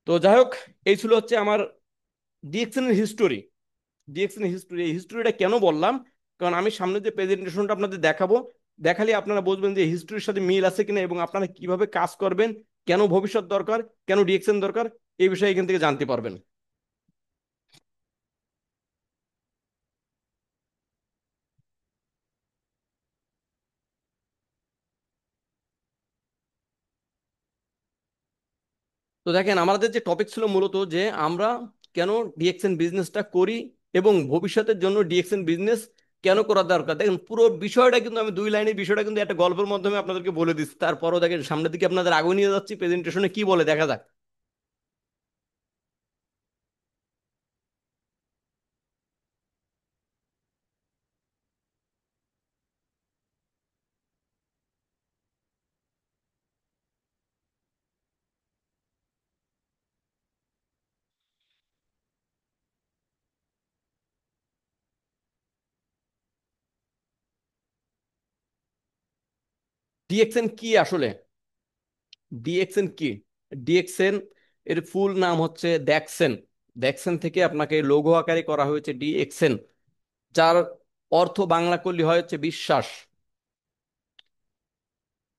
তো যাই হোক, এই ছিল হচ্ছে আমার ডিএক্সএন এর হিস্টোরি। ডিএক্সএন এর হিস্টোরি, এই হিস্টোরিটা কেন বললাম, কারণ আমি সামনে যে প্রেজেন্টেশনটা আপনাদের দেখাবো, দেখালে আপনারা বুঝবেন যে হিস্টোরির সাথে মিল আছে কিনা এবং আপনারা কিভাবে কাজ করবেন, কেন ভবিষ্যৎ দরকার, কেন ডিএক্সএন দরকার, এই বিষয়ে এখান থেকে জানতে পারবেন। তো দেখেন আমাদের যে টপিক ছিল মূলত যে আমরা কেন ডিএক্সএন বিজনেসটা করি এবং ভবিষ্যতের জন্য ডিএক্সএন বিজনেস কেন করা দরকার। দেখেন পুরো বিষয়টা কিন্তু আমি 2 লাইনের বিষয়টা কিন্তু একটা গল্পের মাধ্যমে আপনাদেরকে বলে দিচ্ছি, তারপরও দেখেন সামনের দিকে আপনাদের আগে নিয়ে যাচ্ছি, প্রেজেন্টেশনে কি বলে দেখা যাক। ডিএক্সএন কি আসলে? ডিএক্সএন কি? ডিএক্সএন এর ফুল নাম হচ্ছে দেখসেন। দেখসেন থেকে আপনাকে লঘু আকারে করা হয়েছে ডিএক্সএন, যার অর্থ বাংলা করলে হয় হচ্ছে বিশ্বাস।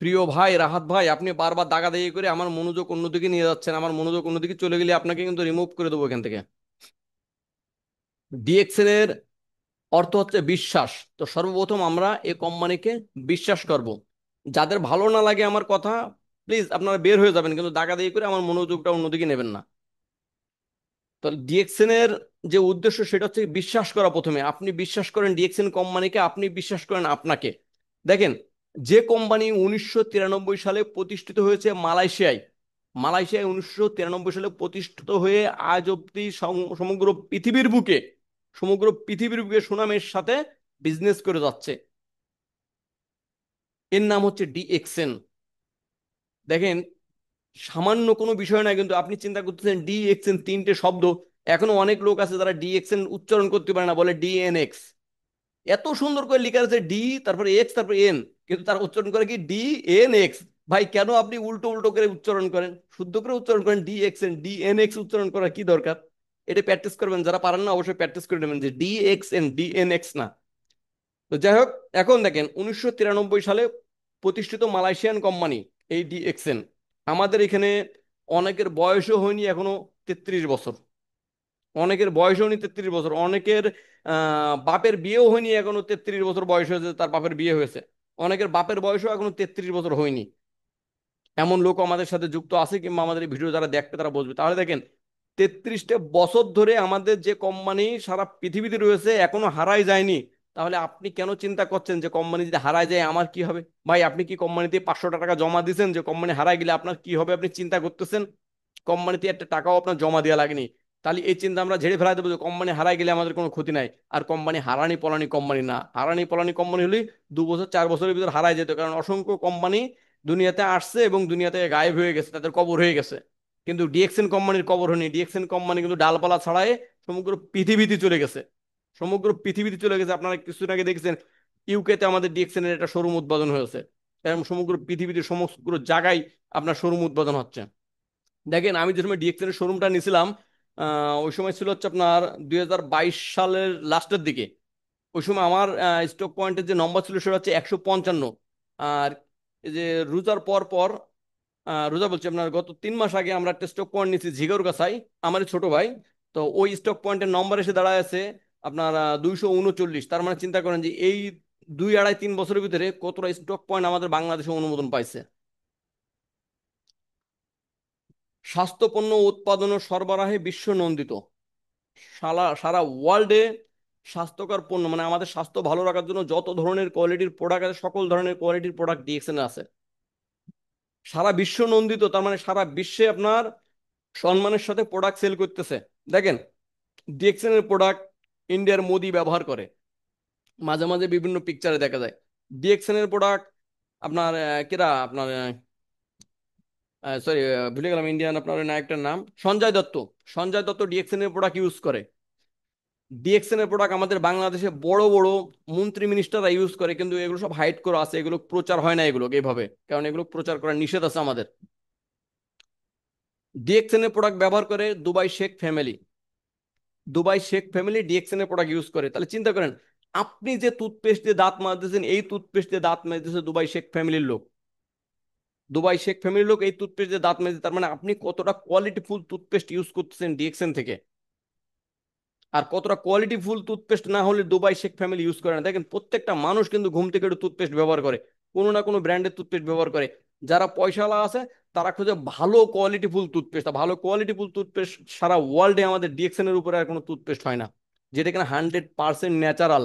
প্রিয় ভাই রাহাত ভাই, আপনি বারবার দাগাদাগি করে আমার মনোযোগ অন্যদিকে নিয়ে যাচ্ছেন, আমার মনোযোগ অন্যদিকে চলে গেলে আপনাকে কিন্তু রিমুভ করে দেবো এখান থেকে। ডিএক্সএন এর অর্থ হচ্ছে বিশ্বাস। তো সর্বপ্রথম আমরা এই কোম্পানিকে বিশ্বাস করব। যাদের ভালো না লাগে আমার কথা, প্লিজ আপনারা বের হয়ে যাবেন, কিন্তু দাগাদাগি করে আমার মনোযোগটা অন্যদিকে নেবেন না। তো ডিএক্সএন এর যে উদ্দেশ্য সেটা হচ্ছে বিশ্বাস করা। প্রথমে আপনি বিশ্বাস করেন ডিএক্সএন কোম্পানিকে, আপনি বিশ্বাস করেন আপনাকে। দেখেন, যে কোম্পানি 1993 সালে প্রতিষ্ঠিত হয়েছে মালয়েশিয়ায়, মালয়েশিয়ায় 1993 সালে প্রতিষ্ঠিত হয়ে আজ অব্দি সমগ্র পৃথিবীর বুকে, সমগ্র পৃথিবীর বুকে সুনামের সাথে বিজনেস করে যাচ্ছে, এর নাম হচ্ছে ডিএক্সএন। দেখেন, সামান্য কোনো বিষয় না, কিন্তু আপনি চিন্তা করতেছেন ডিএক্সএন 3টে শব্দ, এখনো অনেক লোক আছে যারা ডিএক্সএন উচ্চারণ করতে পারে না, বলে ডিএনএক্স। এত সুন্দর করে লেখা আছে ডি, তারপরে এক্স, তারপরে এন, কিন্তু তার উচ্চারণ করে কি ডি এন এক্স। ভাই কেন আপনি উল্টো উল্টো করে উচ্চারণ করেন? শুদ্ধ করে উচ্চারণ করেন, D x N, D N x উচ্চারণ করার কি দরকার? এটা প্র্যাকটিস করবেন, যারা পারেন না অবশ্যই প্র্যাকটিস করে নেবেন যে D x N, D N x না। তো যাই হোক, এখন দেখেন 1993 সালে প্রতিষ্ঠিত মালয়েশিয়ান কোম্পানি এই ডিএক্সএন। আমাদের এখানে অনেকের বয়সও হয়নি এখনো 33 বছর, অনেকের বয়স হয়নি 33 বছর, অনেকের বাপের বিয়েও হয়নি এখনো 33 বছর বয়স হয়েছে, তার বাপের বিয়ে হয়েছে। অনেকের বাপের বয়সও এখনো 33 বছর হয়নি, এমন লোক আমাদের সাথে যুক্ত আছে, কিংবা আমাদের এই ভিডিও যারা দেখবে তারা বুঝবে। তাহলে দেখেন 33টা বছর ধরে আমাদের যে কোম্পানি সারা পৃথিবীতে রয়েছে এখনো হারাই যায়নি। তাহলে আপনি কেন চিন্তা করছেন যে কোম্পানি যদি হারায় যায় আমার কি হবে? ভাই আপনি কি কোম্পানিতে 500 টাকা জমা দিয়েছেন যে কোম্পানি হারায় গেলে আপনার কি হবে আপনি চিন্তা করতেছেন? কোম্পানিতে একটা টাকাও আপনার জমা দেওয়া লাগেনি। তাহলে এই চিন্তা আমরা ঝেড়ে ফেলা দেবো যে কোম্পানি হারাই গেলে আমাদের কোনো ক্ষতি নাই। আর কোম্পানি হারানি পলানি কোম্পানি না, হারানি পলানি কোম্পানি হলে 2 বছর 4 বছরের ভিতর হারাই যেত, কারণ অসংখ্য কোম্পানি দুনিয়াতে আসছে এবং দুনিয়া থেকে গায়েব হয়ে গেছে, তাদের কবর হয়ে গেছে। কিন্তু ডিএক্সএন কোম্পানির কবর হয়নি, ডিএক্সএন কোম্পানি কিন্তু ডালপালা ছাড়াই সমগ্র পৃথিবীতে চলে গেছে, সমগ্র পৃথিবীতে চলে গেছে। আপনারা কিছুদিন আগে দেখেছেন ইউকেতে আমাদের ডিএক্সএন এর একটা শোরুম উদ্বোধন হয়েছে, এবং সমগ্র পৃথিবীতে সমগ্র জায়গায় আপনার শোরুম উদ্বোধন হচ্ছে। দেখেন আমি যে সময় ডিএক্সএল এর শোরুমটা নিয়েছিলাম, ওই সময় ছিল হচ্ছে আপনার 2022 সালের লাস্টের দিকে। ওই সময় আমার স্টক পয়েন্টের যে নম্বর ছিল সেটা হচ্ছে 155। আর এই যে রোজার পর পর, রোজা বলছি আপনার গত 3 মাস আগে আমরা একটা স্টক পয়েন্ট নিয়েছি ঝিগর গাছাই, আমার ছোট ভাই। তো ওই স্টক পয়েন্টের নম্বর এসে দাঁড়ায় আছে আপনার 239। তার মানে চিন্তা করেন যে এই 2 2.5 3 বছরের ভিতরে কতটা স্টক পয়েন্ট আমাদের বাংলাদেশে অনুমোদন পাইছে। স্বাস্থ্য পণ্য উৎপাদন ও সরবরাহে বিশ্ব নন্দিত, সারা সারা ওয়ার্ল্ডে স্বাস্থ্যকর পণ্য মানে আমাদের স্বাস্থ্য ভালো রাখার জন্য যত ধরনের কোয়ালিটির প্রোডাক্ট আছে সকল ধরনের কোয়ালিটির প্রোডাক্ট ডিএক্সএন আছে। সারা বিশ্ব নন্দিত, তার মানে সারা বিশ্বে আপনার সম্মানের সাথে প্রোডাক্ট সেল করতেছে। দেখেন ডিএক্সএন এর প্রোডাক্ট ইন্ডিয়ার মোদি ব্যবহার করে, মাঝে মাঝে বিভিন্ন পিকচারে দেখা যায়। ডিএক্সএন এর প্রোডাক্ট আপনার কেরা আপনার সরি ভুলে গেলাম ইন্ডিয়ান আপনার ওই নায়কটার নাম, সঞ্জয় দত্ত। সঞ্জয় দত্ত ডিএক্সএন এর প্রোডাক্ট ইউজ করে। ডিএক্সএন এর প্রোডাক্ট আমাদের বাংলাদেশে বড় বড় মন্ত্রী মিনিস্টাররা ইউজ করে, কিন্তু এগুলো সব হাইড করা আছে, এগুলো প্রচার হয় না এগুলো এইভাবে, কারণ এগুলো প্রচার করা নিষেধ আছে আমাদের। ডিএক্সএন এর প্রোডাক্ট ব্যবহার করে Dubai Sheikh family, Dubai Sheikh family DXN এর প্রোডাক্ট ইউজ করে। তাহলে চিন্তা করেন আপনি যে টুথপেস্ট দিয়ে দাঁত মাজতেছেন এই টুথপেস্ট দিয়ে দাঁত মাজতেছে দুবাই শেখ ফ্যামিলির লোক, দুবাই শেখ ফ্যামিলির লোক এই টুথপেস্ট দিয়ে দাঁত মাজছে। তার মানে আপনি কতটা কোয়ালিটিফুল টুথপেস্ট ইউজ করতেছেন ডিএক্সএন থেকে। আর কতটা কোয়ালিটি ফুল টুথপেস্ট না হলে দুবাই শেখ ফ্যামিলি ইউজ করে না। দেখেন প্রত্যেকটা মানুষ কিন্তু ঘুম থেকে একটু টুথপেস্ট ব্যবহার করে, কোনো না কোনো ব্র্যান্ডের টুথপেস্ট ব্যবহার করে। যারা পয়সাওয়ালা আছে তারা খুঁজে ভালো কোয়ালিটি ফুল টুথপেস্ট, ভালো কোয়ালিটি ফুল টুথপেস্ট সারা ওয়ার্ল্ডে আমাদের ডিএক্সএন এর উপরে আর কোনো টুথপেস্ট হয় না, যেটা কিনা 100% ন্যাচারাল।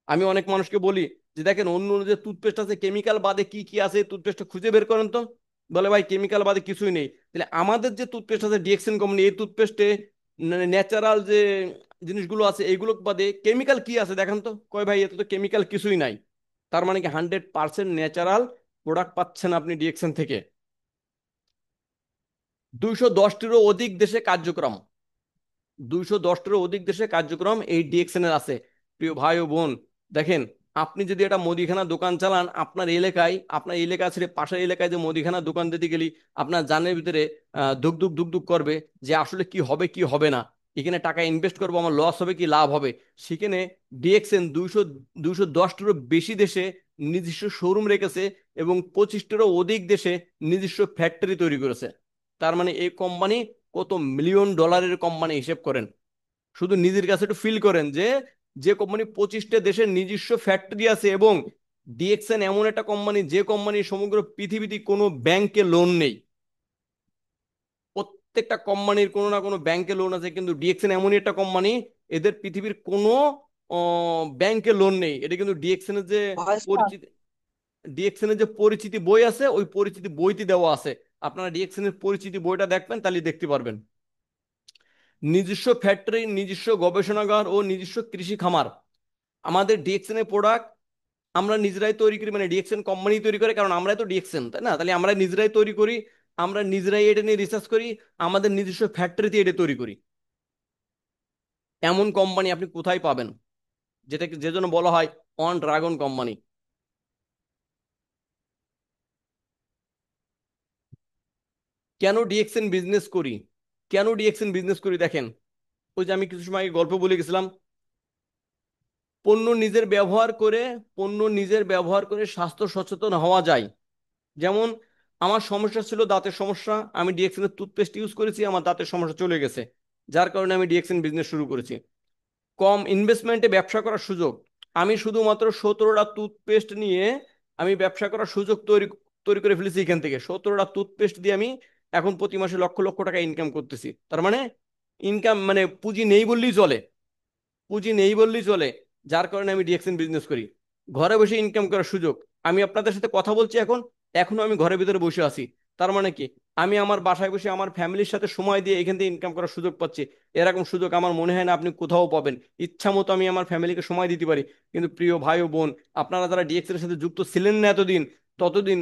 আমি অনেক মানুষকে বলি যে দেখেন অন্য অন্য যে টুথপেস্ট আছে কেমিক্যাল বাদে কি কি আছে টুথপেস্টটা খুঁজে বের করেন তো। বলে ভাই কেমিক্যাল বাদে কিছুই নেই। তাহলে আমাদের যে টুথপেস্ট আছে ডিএক্সএন কোম্পানি এই টুথপেস্টে ন্যাচারাল যে জিনিসগুলো আছে এইগুলো বাদে কেমিক্যাল কি আছে দেখেন তো, কয় ভাই এতে তো কেমিক্যাল কিছুই নাই। তার মানে কি 100% ন্যাচারাল প্রোডাক্ট পাচ্ছেন আপনি ডিএক্সএন থেকে। 210টিরও অধিক দেশে কার্যক্রম, 210টিরও অধিক দেশে কার্যক্রম এই ডিএক্সএন এর আছে। প্রিয় ভাই ও বোন, দেখেন আপনি যদি একটা মুদিখানা দোকান চালান আপনার এলাকায়, আপনার এলাকা ছেড়ে পাশের এলাকায় যে মুদিখানা দোকান দিতে গেলি আপনার জানের ভিতরে ধুক ধুক ধুক ধুক করবে যে আসলে কি হবে কি হবে না, এখানে টাকা ইনভেস্ট করবো আমার লস হবে কি লাভ হবে। সেখানে ডিএক্সএন 210টিরও বেশি দেশে নিজস্ব শোরুম রেখেছে এবং 25টিরও অধিক দেশে নিজস্ব ফ্যাক্টরি তৈরি করেছে। তার মানে এই কোম্পানি কত মিলিয়ন ডলারের কোম্পানি হিসেব করেন। শুধু নিজের কাছে একটু ফিল করেন যে যে কোম্পানি 25টা দেশের নিজস্ব ফ্যাক্টরি আছে, এবং ডিএক্সএন এমন একটা কোম্পানি যে কোম্পানি সমগ্র পৃথিবীতে কোনো ব্যাংকে লোন নেই। প্রত্যেকটা কোম্পানির কোনো না কোনো ব্যাংকে লোন আছে, কিন্তু ডিএক্সএন এমনই একটা কোম্পানি এদের পৃথিবীর কোনো ব্যাংকে লোন নেই। এটা কিন্তু ডিএক্সএন এর যে ভয়েসটা পরিচিতি, ডিএক্সএন এর যে পরিচিতি বই আছে ওই পরিচিতি বইতে দেওয়া আছে। আপনারা ডিএক্সএন এর পরিচিতি বইটা দেখবেন তাহলে দেখতে পারবেন। নিজস্ব ফ্যাক্টরি, নিজস্ব গবেষণাগার ও নিজস্ব কৃষি খামার। আমাদের ডিএক্সএন এর প্রোডাক্ট আমরা নিজেরাই তৈরি করি, মানে ডিএক্সএন কোম্পানি তৈরি করে, কারণ আমরাই তো ডিএক্সএন তাই না, তাহলে আমরা নিজেরাই তৈরি করি, আমরা নিজেরাই এটা নিয়ে রিসার্চ করি, আমাদের নিজস্ব ফ্যাক্টরিতে এটা তৈরি করি। এমন কোম্পানি আপনি কোথায় পাবেন? যে জন্য বলা হয় অন ড্রাগন কোম্পানি। কেন ডিএক্সএন বিজনেস করি? কেন ডিএক্সএন বিজনেস করি দেখেন, ওই যে আমি কিছু সময় আগে গল্প বলে গেছিলাম, পণ্য নিজের ব্যবহার করে পণ্য নিজের ব্যবহার করে স্বাস্থ্য সচেতন হওয়া যায়। যেমন আমার সমস্যা ছিল দাঁতের সমস্যা, আমি ডিএক্সএন এর টুথপেস্ট ইউজ করেছি, আমার দাঁতের সমস্যা চলে গেছে, যার কারণে আমি ডিএক্সএন বিজনেস শুরু করেছি। কম ইনভেস্টমেন্টে ব্যবসা করার সুযোগ, আমি শুধুমাত্র 17টা টুথপেস্ট নিয়ে আমি ব্যবসা করার সুযোগ তৈরি তৈরি করে ফেলেছি। এখান থেকে 17টা টুথপেস্ট দিয়ে আমি এখন প্রতি মাসে লক্ষ লক্ষ টাকা ইনকাম করতেছি। তার মানে ইনকাম মানে পুঁজি নেই বললেই চলে, পুঁজি নেই বললেই চলে। যার কারণে আমি ডিএক্সএন বিজনেস করি, ঘরে বসে ইনকাম করার সুযোগ। আমি আপনাদের সাথে কথা বলছি এখন, এখনো আমি ঘরের ভিতরে বসে আছি। তার মানে কি, আমি আমার বাসায় বসে আমার ফ্যামিলির সাথে সময় দিয়ে এখান থেকে ইনকাম করার সুযোগ পাচ্ছি। এরকম সুযোগ আমার মনে হয় না আপনি কোথাও পাবেন। ইচ্ছা মতো আমি আমার ফ্যামিলিকে সময় দিতে পারি। কিন্তু প্রিয় ভাই ও বোন, আপনারা যারা ডিএক্সএন এর সাথে যুক্ত ছিলেন না এতদিন, ততদিন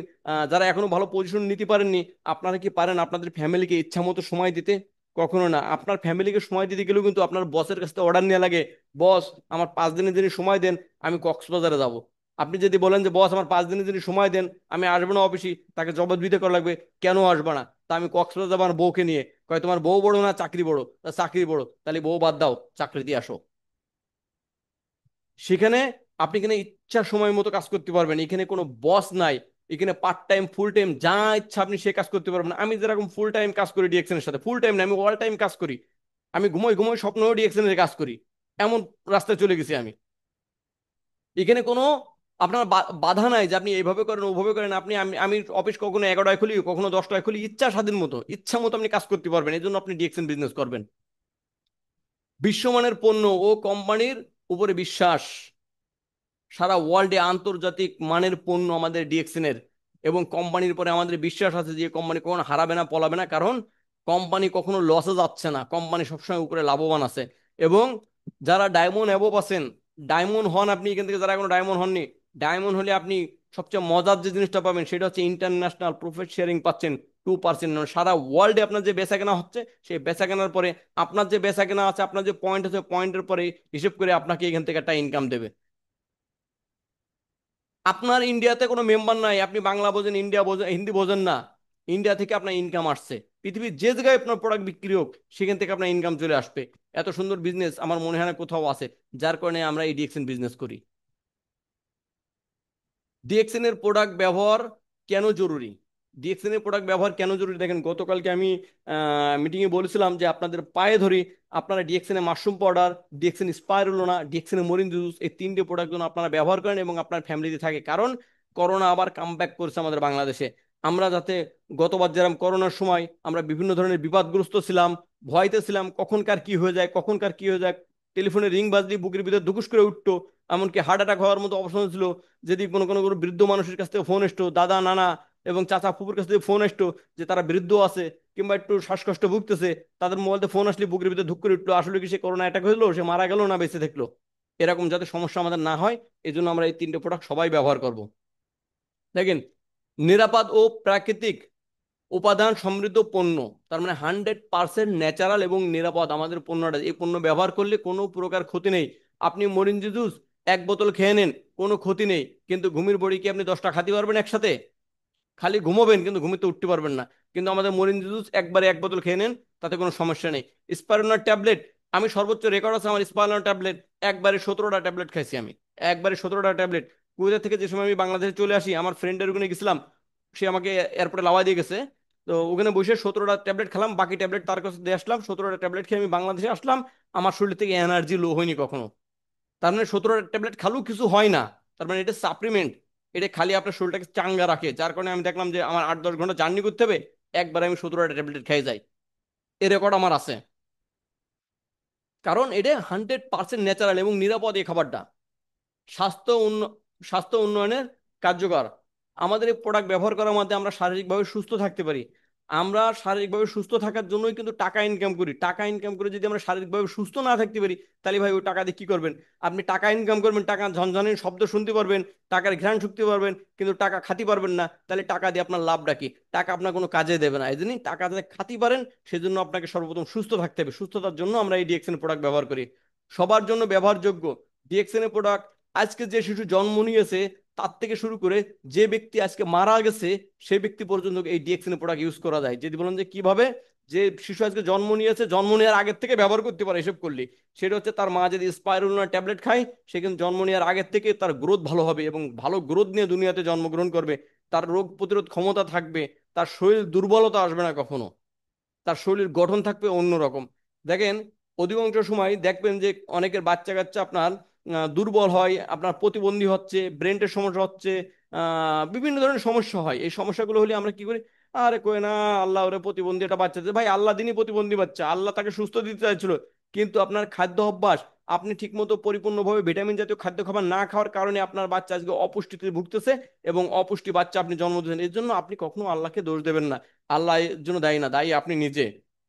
যারা এখনো ভালো পজিশন নিতে পারেননি, আপনারা কি পারেন আপনাদের ফ্যামিলিকে ইচ্ছা মতো সময় দিতে? কখনো না। আপনার ফ্যামিলিকে সময় দিতে গেলেও কিন্তু আপনার বসের কাছে অর্ডার নেওয়া লাগে, বস আমার 5 দিনের জন্য সময় দেন, আমি কক্সবাজারে যাব। আপনি যদি বলেন যে বস আমার 5 দিনের জন্য সময় দেন, আমি আসবো না অফিসে, তাকে জবাবদিহিতা করা লাগবে, কেন আসবে না? তা আমি কক্সবাজার যাবো আমার বউকে নিয়ে, কয় তোমার বউ বড় না চাকরি বড়? তা চাকরি বড়, তাহলে বউ বাদ দাও, চাকরি দিয়ে আসো। সেখানে আপনি এখানে ইচ্ছা সময় মতো কাজ করতে পারবেন, এখানে কোনো বস নাই। এখানে পার্ট টাইম ফুল টাইম যা ইচ্ছা আপনি সে কাজ করতে পারবেন। আমি যেরকম ফুল টাইম কাজ করি ডিএক্সএন এর সাথে, ফুল টাইম না, আমি অল টাইম কাজ করি। আমি ঘুমোই ঘুমোই স্বপ্নেও ডিএক্সএন এর কাজ করি, এমন রাস্তায় চলে গেছি আমি। এখানে কোনো আপনার বাধা নাই যে আপনি এইভাবে করেন ওভাবে করেন। আপনি আমি আমি অফিস কখনো 11টায় খুলি, কখনো 10টায় খুলি, ইচ্ছা স্বাধীন মতো ইচ্ছা মতো আপনি কাজ করতে পারবেন। এই জন্য আপনি ডিএক্সএন বিজনেস করবেন। বিশ্বমানের পণ্য ও কোম্পানির উপরে বিশ্বাস, সারা ওয়ার্ল্ডে আন্তর্জাতিক মানের পণ্য আমাদের ডিএক্সএন এর, এবং কোম্পানির পরে আমাদের বিশ্বাস আছে যে কোম্পানি কখনো হারাবে না পলাবে না। কারণ কোম্পানি কখনো লসে যাচ্ছে না, কোম্পানি সবসময় উপরে লাভবান আছে। এবং যারা ডায়মন্ড অ্যাবোভ আছেন, ডায়মন্ড হন আপনি এখান থেকে, যারা এখনো ডায়মন্ড হননি, ডায়মন্ড হলে আপনি সবচেয়ে মজার যে জিনিসটা পাবেন সেটা হচ্ছে ইন্টারন্যাশনাল প্রফিট শেয়ারিং পাচ্ছেন 2%। সারা ওয়ার্ল্ডে আপনার যে বেচা কেনা হচ্ছে, সেই বেচা কেনার পরে আপনার যে বেচা কেনা আছে, আপনার যে পয়েন্ট আছে, পয়েন্টের পরে হিসেব করে আপনাকে এখান থেকে একটা ইনকাম দেবে। আপনার ইন্ডিয়াতে কোনো মেম্বার নাই, আপনি বাংলা বোঝেন, ইন্ডিয়া বোঝেন, হিন্দি বোঝেন না, ইন্ডিয়া থেকে আপনার ইনকাম আসছে। পৃথিবীর যে জায়গায় আপনার প্রোডাক্ট বিক্রি হোক, সেখান থেকে আপনার ইনকাম চলে আসবে। এত সুন্দর বিজনেস আমার মনে হয় না কোথাও আছে। যার কারণে আমরা এই ডিএক্সএন বিজনেস করি। ডিএক্সএন এর প্রোডাক্ট ব্যবহার কেন জরুরি? ডিএক্সএন এর প্রোডাক্ট ব্যবহার কেন জরুরি দেখেন, গতকালকে আমি মিটিংয়ে বলেছিলাম যে আপনাদের পায়ে ধরি, আপনারা ডিএক্সএন এর মাশরুম পাউডার, ডিএক্সএন স্পাইরুলোনা, ডিএক্সএন এর মরিন জুস, এই 3টে প্রোডাক্ট যেন আপনারা ব্যবহার করেন এবং আপনার ফ্যামিলিতে থাকে। কারণ করোনা আবার কামব্যাক করছে আমাদের বাংলাদেশে। আমরা যাতে, গতবার যেরকম করোনার সময় আমরা বিভিন্ন ধরনের বিপদগ্রস্ত ছিলাম, ভয়তে ছিলাম, কখনকার কি হয়ে যায়, কখনকার কি হয়ে যায়, টেলিফোনে রিং বাজলি বুকের ভিতরে ধুকুস করে উঠতো, এমনকি হার্ট অ্যাটাক হওয়ার মতো অবস্থা ছিল। যদি কোনো কোনো কোনো বৃদ্ধ মানুষের কাছ থেকে ফোন আসতো, দাদা নানা এবং চাচা ফুপুর কাছ থেকে ফোন আসতো যে তারা বৃদ্ধ আছে কিংবা একটু শ্বাসকষ্ট ভুগতেছে, তাদের মোবাইলতে ফোন আসলে বুকের ভিতরে ধুক করে উঠলো, আসলে কি সে করোনা অ্যাটাক হলো, সে মারা গেল না বেঁচে থাকলো। এরকম যাতে সমস্যা আমাদের না হয়, এই জন্য আমরা এই 3টে প্রোডাক্ট সবাই ব্যবহার করব। দেখেন, নিরাপদ ও প্রাকৃতিক উপাদান সমৃদ্ধ পণ্য, তার মানে 100% ন্যাচারাল এবং নিরাপদ আমাদের পণ্যটা। এই পণ্য ব্যবহার করলে কোনো প্রকার ক্ষতি নেই। আপনি মরিঞ্জি জুস 1 বোতল খেয়ে নেন, কোনো ক্ষতি নেই, কিন্তু ঘুমের বড়ি কি আপনি 10টা খাতে পারবেন একসাথে? খালি ঘুমাবেন কিন্তু ঘুমিতে উঠতে পারবেন না। কিন্তু আমাদের মরিঞ্জি জুস একবারে 1 বোতল খেয়ে নেন, তাতে কোনো সমস্যা নেই। স্পাইরুলিনার ট্যাবলেট, আমি সর্বোচ্চ রেকর্ড আছে আমার স্পাইরুলিনার ট্যাবলেট, একবারে 17টা ট্যাবলেট খাইছি আমি, একবারে 17টা ট্যাবলেট। কুয়েত থেকে যে সময় আমি বাংলাদেশে চলে আসি, আমার ফ্রেন্ডের ওখানে গেছিলাম, সে আমাকে এয়ারপোর্টে লাওয়া দিয়ে গেছে। তো ওখানে বসে 17টা ট্যাবলেট খেলাম, বাকি ট্যাবলেট তার কাছে দিয়ে আসলাম, 17টা ট্যাবলেট খেয়ে আমি বাংলাদেশে আসলাম। আমার শরীর থেকে এনার্জি লো হয়নি কখনো। তার মানে 17টা ট্যাবলেট খালেও কিছু হয় না। তার মানে এটা সাপ্লিমেন্ট, এটা খালি আপনার শরীরটাকে চাঙ্গা রাখে। যার কারণে আমি দেখলাম যে আমার 8-10 ঘন্টা জার্নি করতে হবে, একবার আমি 17টা ট্যাবলেট খেয়ে যাই। এ রেকর্ড আমার আছে। কারণ এটা 100% ন্যাচারাল এবং নিরাপদ এই খাবারটা। স্বাস্থ্য স্বাস্থ্য উন্নয়নের কার্যকর। আমাদের এই প্রোডাক্ট ব্যবহার করার মাধ্যমে আমরা শারীরিকভাবে সুস্থ থাকতে পারি। আমরা শারীরিকভাবে সুস্থ থাকার জন্যই কিন্তু টাকা ইনকাম করি। টাকা ইনকাম করে যদি আমরা শারীরিকভাবে সুস্থ না থাকতে পারি, তাহলে ভাই ওই টাকা দিয়ে কি করবেন? আপনি টাকা ইনকাম করবেন, টাকা ঝনঝনের শব্দ শুনতে পারবেন, টাকার ঘ্রাণ শুকতে পারবেন, কিন্তু টাকা খাতি পারবেন না, তাহলে টাকা দিয়ে আপনার লাভটা কি? টাকা আপনার কোনো কাজে দেবে না। এই জন্যই টাকা যাতে খাতি পারেন, সেজন্য আপনাকে সর্বপ্রথম সুস্থ থাকতে হবে। সুস্থতার জন্য আমরা এই ডিএক্সএন প্রোডাক্ট ব্যবহার করি। সবার জন্য ব্যবহারযোগ্য, ডিএক্সএন প্রোডাক্ট আজকে যে শিশু জন্ম নিয়েছে তার থেকে শুরু করে যে ব্যক্তি আজকে মারা গেছে সেই ব্যক্তি পর্যন্ত এই ডিএক্সএন প্রোডাক্ট ইউজ করা যায়। যদি বলেন যে কিভাবে, যে শিশু আজকে জন্ম নিয়েছে, জন্ম নেওয়ার আগের থেকে ব্যবহার করতে পারে এসব করলে, সেটা হচ্ছে তার মা যদি স্পাইরুলিনা ট্যাবলেট খায়, সে কিন্তু জন্ম নেওয়ার আগের থেকে তার গ্রোথ ভালো হবে এবং ভালো গ্রোথ নিয়ে দুনিয়াতে জন্মগ্রহণ করবে। তার রোগ প্রতিরোধ ক্ষমতা থাকবে, তার শরীর দুর্বলতা আসবে না কখনো, তার শরীর গঠন থাকবে অন্যরকম। দেখেন অধিকাংশ সময় দেখবেন যে অনেকের বাচ্চা কাচ্চা আপনার দুর্বল হয়, আপনার প্রতিবন্ধী হচ্ছে, ব্রেনের সমস্যা হচ্ছে, বিভিন্ন ধরনের সমস্যা হয়। এই সমস্যাগুলো হলে আমরা কি করি, আরে কই না, আল্লাহ ওরে প্রতিবন্ধী একটা বাচ্চা দিয়েছে। ভাই আল্লাহ দিনই প্রতিবন্ধী বাচ্চা, আল্লাহ তাকে সুস্থ দিতে চাইছিল। কিন্তু আপনার খাদ্য অভ্যাস, আপনি ঠিকমতো পরিপূর্ণভাবে ভিটামিন জাতীয় খাদ্য খাবার না খাওয়ার কারণে আপনার বাচ্চা আজকে অপুষ্টিতে ভুগতেছে, এবং অপুষ্টি বাচ্চা আপনি জন্ম দিয়েছেন। এর জন্য আপনি কখনো আল্লাহকে দোষ দেবেন না। আল্লাহ এর জন্য দায়ী না, দায়ী আপনি নিজে।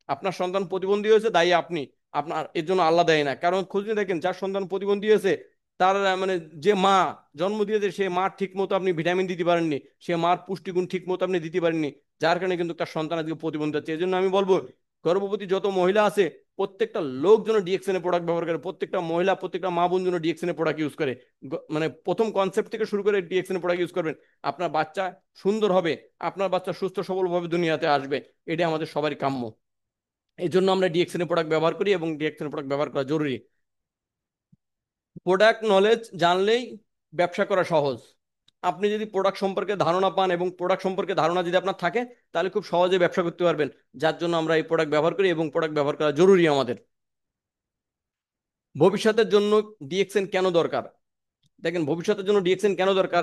আপনার সন্তান প্রতিবন্ধী হয়েছে, দায়ী আপনি। আপনার এর জন্য আল্লাহ দায়ী না। কারণ খোঁজ নিয়ে দেখেন যার সন্তান প্রতিবন্ধী হয়েছে, তার মানে যে মা জন্ম দিয়েছে সে মা ঠিক মতো আপনি ভিটামিন দিতে পারেননি, সে মার পুষ্টিগুণ ঠিক মতো আপনি দিতে পারেননি, যার কারণে কিন্তু তার সন্তান আজকে প্রতিবন্ধী হচ্ছে। এই জন্য আমি বলবো গর্ভবতী যত মহিলা আছে প্রত্যেকটা লোক যেন ডিএক্সএন এর প্রোডাক্ট ব্যবহার করে, প্রত্যেকটা মহিলা প্রত্যেকটা মা বোন যেন ডিএক্সএন এর প্রোডাক্ট ইউজ করে। মানে প্রথম কনসেপ্ট থেকে শুরু করে ডিএক্সএন এর প্রোডাক্ট ইউজ করবেন, আপনার বাচ্চা সুন্দর হবে, আপনার বাচ্চা সুস্থ সবলভাবে দুনিয়াতে আসবে। এটা আমাদের সবারই কাম্য। এই জন্য আমরা ডিএক্সএন এর প্রোডাক্ট ব্যবহার করি এবং ডিএক্সএন এর প্রোডাক্ট ব্যবহার করা জরুরি। প্রোডাক্ট নলেজ জানলেই ব্যবসা করা সহজ। আপনি যদি প্রোডাক্ট সম্পর্কে ধারণা পান এবং প্রোডাক্ট সম্পর্কে ধারণা যদি আপনার থাকে, তাহলে খুব সহজে ব্যবসা করতে পারবেন। যার জন্য আমরা এই প্রোডাক্ট ব্যবহার করি এবং প্রোডাক্ট ব্যবহার করা জরুরি আমাদের। ভবিষ্যতের জন্য ডিএক্সএন কেন দরকার? দেখেন ভবিষ্যতের জন্য ডিএক্সএন কেন দরকার।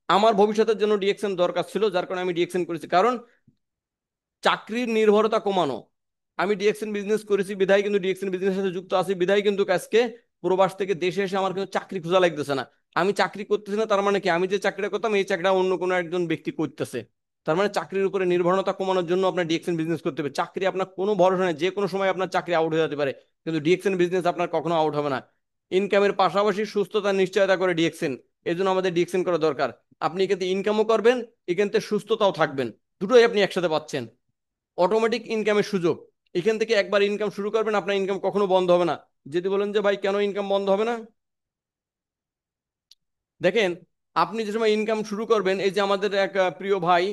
আমার ভবিষ্যতের জন্য ডিএক্সএন দরকার ছিল, যার কারণে আমি ডিএক্সএন করেছি। কারণ চাকরির নির্ভরতা কমানো। আমি ডিএক্সএন বিজনেস করেছি বিধায় কিন্তু ডিএক্সএন বিজনেসের সাথে যুক্ত আছি বিধায় কিন্তু আজকে প্রবাস থেকে দেশে এসে আমার কিন্তু চাকরি খোঁজা লাগতেছে না। আমি চাকরি করতেছি না তার মানে কি আমি যে চাকরিটা করতাম এই চাকরিটা অন্য কোনো একজন ব্যক্তি করতেছে। তার মানে চাকরির উপরে নির্ভরতা কমানোর জন্য আপনার ডিএক্সএন বিজনেস করতে হবে। চাকরি আপনার কোনো ভরসা নেই, যে কোনো সময় আপনার চাকরি আউট হয়ে যেতে পারে, কিন্তু ডিএক্সএন বিজনেস আপনার কখনো আউট হবে না। ইনকামের পাশাপাশি সুস্থতার নিশ্চয়তা করে ডিএক্সএন, এই জন্য আমাদের ডিএক্সএন করা দরকার। আপনি এখান থেকে ইনকামও করবেন, এখান থেকে সুস্থতাও থাকবেন, দুটোই আপনি একসাথে পাচ্ছেন। অটোমেটিক ইনকামের সুযোগ, এখান থেকে একবার ইনকাম শুরু করবেন আপনার ইনকাম কখনো বন্ধ হবে না। যদি বলেন যে ভাই কেন ইনকাম বন্ধ হবে না, দেখেন আপনি যে সময় ইনকাম শুরু করবেন, এই যে আমাদের এক প্রিয় ভাই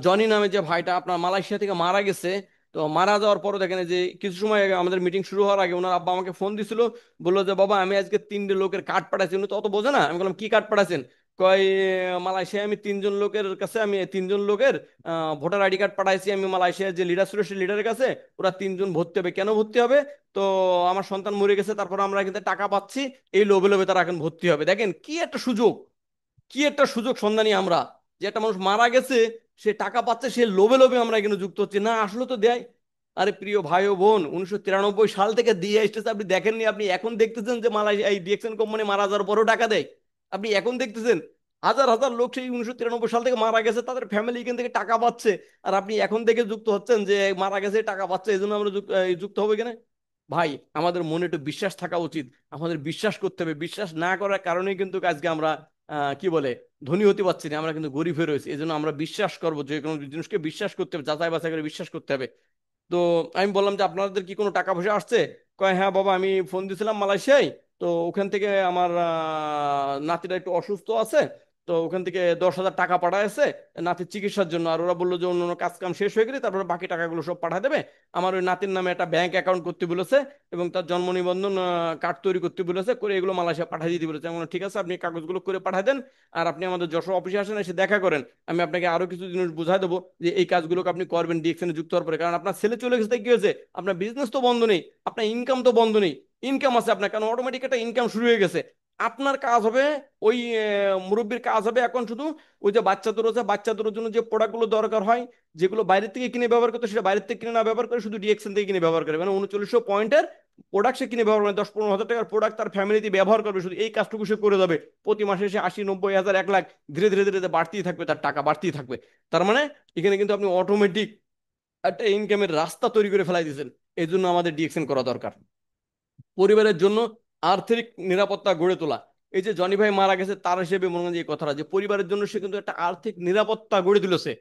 জনি নামে যে ভাইটা আপনার মালয়েশিয়া থেকে মারা গেছে, তো মারা যাওয়ার পরে দেখেন এই যে কিছু সময় আগে আমাদের মিটিং শুরু হওয়ার আগে ওনার আব্বা আমাকে ফোন দিছিল, বললো যে বাবা আমি আজকে 3টে লোকের কার্ড পাঠাইছি। উনি তো অত বোঝে না। আমি বললাম কি কার্ড পাঠাইছেন? কয় মালয়েশিয়ায় আমি 3জন লোকের কাছে, আমি 3জন লোকের ভোটার আইডি কার্ড পাঠাইছি আমি মালয়েশিয়ার যে লিডার ছিল সেই লিডারের কাছে। ওরা 3জন ভর্তি হবে। কেন ভর্তি হবে? তো আমার সন্তান মরে গেছে, তারপর আমরা কিন্তু টাকা পাচ্ছি, এই লোভে লোভে তারা এখন ভর্তি হবে। দেখেন কি একটা সুযোগ, কি একটা সুযোগ সন্ধানী আমরা, যে একটা মানুষ মারা গেছে সে টাকা পাচ্ছে, সে লোভে লোভে আমরা এখানে যুক্ত হচ্ছি না, আসলে তো দেয়। আরে প্রিয় ভাই ও বোন, 1993 সাল থেকে দিয়ে আসতেছে, আপনি দেখেননি? আপনি এখন দেখতেছেন যে মালয়েশিয়া এই ডিএক্সএন কোম্পানি মারা যাওয়ার পরও টাকা দেয়? আপনি এখন দেখতেছেন হাজার হাজার লোক সেই 1993 সাল থেকে মারা গেছে, তাদের ফ্যামিলি এখান থেকে টাকা পাচ্ছে, আর আপনি এখন থেকে যুক্ত হচ্ছেন যে মারা গেছে টাকা পাচ্ছে এই জন্য আমরা যুক্ত হবো এখানে। ভাই আমাদের মনে একটু বিশ্বাস থাকা উচিত, আমাদের বিশ্বাস করতে হবে। বিশ্বাস না করার কারণেই কিন্তু আজকে আমরা কি বলে ধনী হতে পারছি না, আমরা কিন্তু গরিব হয়ে রয়েছি। এই জন্য আমরা বিশ্বাস করবো, যে কোনো জিনিসকে বিশ্বাস করতে হবে, যাচাই বাছাই করে বিশ্বাস করতে হবে। তো আমি বললাম যে আপনাদের কি কোনো টাকা পয়সা আসছে? কয় হ্যাঁ বাবা, আমি ফোন দিয়েছিলাম মালয়েশিয়ায়, তো ওখান থেকে আমার নাতিটা একটু অসুস্থ আছে, তো ওখান থেকে 10,000 টাকা পাঠাইছে নাতির চিকিৎসার জন্য। আর ওরা বললো যে অন্য অন্য কাজ কাম শেষ হয়ে গেলে তারপরে বাকি টাকাগুলো সব পাঠিয়ে দেবে। আমার ওই নাতির নামে একটা ব্যাংক অ্যাকাউন্ট করতে বলেছে এবং তার জন্ম নিবন্ধন কার্ড তৈরি করতে বলেছে, করে এগুলো মালয়েশিয়া পাঠিয়ে দিতে বলেছে। আমি বললাম, ঠিক আছে আপনি কাগজগুলো করে পাঠিয়ে দেন, আর আপনি আমাদের যশোর অফিসে আসেন, এসে দেখা করেন, আমি আপনাকে আরো কিছু জিনিস বুঝাই দেবো যে এই কাজগুলোকে আপনি করবেন ডিএক্সএনে যুক্ত হওয়ার পরে। কারণ আপনার ছেলে চলে গেছে কি হয়েছে, আপনার বিজনেস তো বন্ধ নেই, আপনার ইনকাম তো বন্ধ নেই, ইনকাম আছে আপনার, কারণ অটোমেটিক একটা ইনকাম শুরু হয়ে গেছে। আপনার কাজ হবে ওই মুরব্বীর কাজ হবে এখন শুধু ওই যে বাচ্চাদের আছে, বাচ্চাদের জন্য যে প্রোডাক্টগুলো দরকার হয়, যেগুলো বাইরের থেকে কিনে ব্যবহার করতে, সেটা বাইরের থেকে কিনে না ব্যবহার করে শুধু ডিএক্সএন থেকে কিনে ব্যবহার করে, মানে 3900 পয়েন্টের প্রোডাক্ট সে কিনে ব্যবহার করে, 10-15 হাজার টাকার প্রোডাক্ট তার ফ্যামিলিতে ব্যবহার করবে, শুধু এই কাজটুকু সে করে যাবে। প্রতি মাসে সে 80-90 হাজার 1 লাখ ধীরে ধীরে ধীরে ধীরে বাড়তেই থাকবে, তার টাকা বাড়তেই থাকবে। তার মানে এখানে কিন্তু আপনি অটোমেটিক একটা ইনকামের রাস্তা তৈরি করে ফেলাই দিয়েছেন। এই জন্য আমাদের ডিএক্সএন করা দরকার। পরিবারের জন্য আর্থিক নিরাপত্তা গড়ে তোলা। এই যে জনি ভাই মারা গেছে তার হিসেবে মনে হয় যে এই কথাটা, যে পরিবারের জন্য সে কিন্তু একটা আর্থিক নিরাপত্তা গড়ে তুলেছে,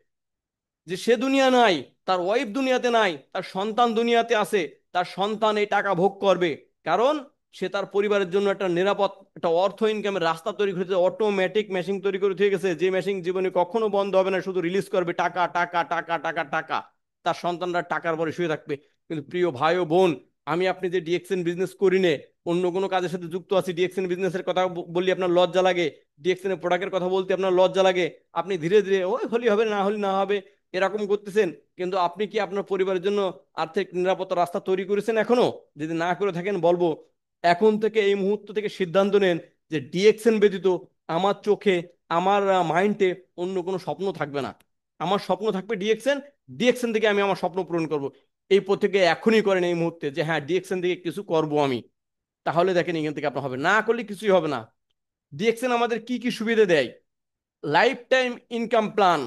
যে সে দুনিয়া নাই, তার ওয়াইফ দুনিয়াতে নাই, তার সন্তান দুনিয়াতে আছে, তার সন্তান এই টাকা ভোগ করবে। কারণ সে তার পরিবারের জন্য একটা নিরাপদ একটা অর্থ ইনকামের রাস্তা তৈরি করেছে, অটোমেটিক মেশিন তৈরি করে দিয়ে গেছে, যে মেশিন জীবনে কখনো বন্ধ হবে না, শুধু রিলিজ করবে টাকা টাকা টাকা টাকা টাকা, তার সন্তানরা টাকার পরে শুয়ে থাকবে। কিন্তু প্রিয় ভাই ও বোন, আমি আপনি যে ডিএক্সএন বিজনেস করি নে, অন্য কোনো কাজের সাথে যুক্ত আছি, ডিএক্সএন বিজনেসের কথা বললি আপনার লজ্জা লাগে, ডিএক্সএন এর প্রোডাক্টের কথা বলতে আপনার লজ্জা লাগে, আপনি ধীরে ধীরে ওই হলি হবে না হলি না হবে এরকম করতেছেন। কিন্তু আপনি কি আপনার পরিবারের জন্য আর্থিক নিরাপত্তার রাস্তা তৈরি করেছেন এখনো? যদি না করে থাকেন বলবো, এখন থেকে এই মুহূর্ত থেকে সিদ্ধান্ত নেন যে ডিএক্সএন ব্যতীত আমার চোখে, আমার মাইন্ডে অন্য কোনো স্বপ্ন থাকবে না। আমার স্বপ্ন থাকবে ডিএক্সএন, ডিএক্সএন থেকে আমি আমার স্বপ্ন পূরণ করব। এই প্রত্যেকে এখনই করেন এই মুহূর্তে যে হ্যাঁ ডিএক্সএন থেকে কিছু করব আমি। তাহলে দেখেন এখান থেকে আপনার হবে, না করলে কিছুই হবে না। ডিএক্সএন আমাদের কি কি সুবিধা দেয়? লাইফ টাইম ইনকাম প্ল্যান,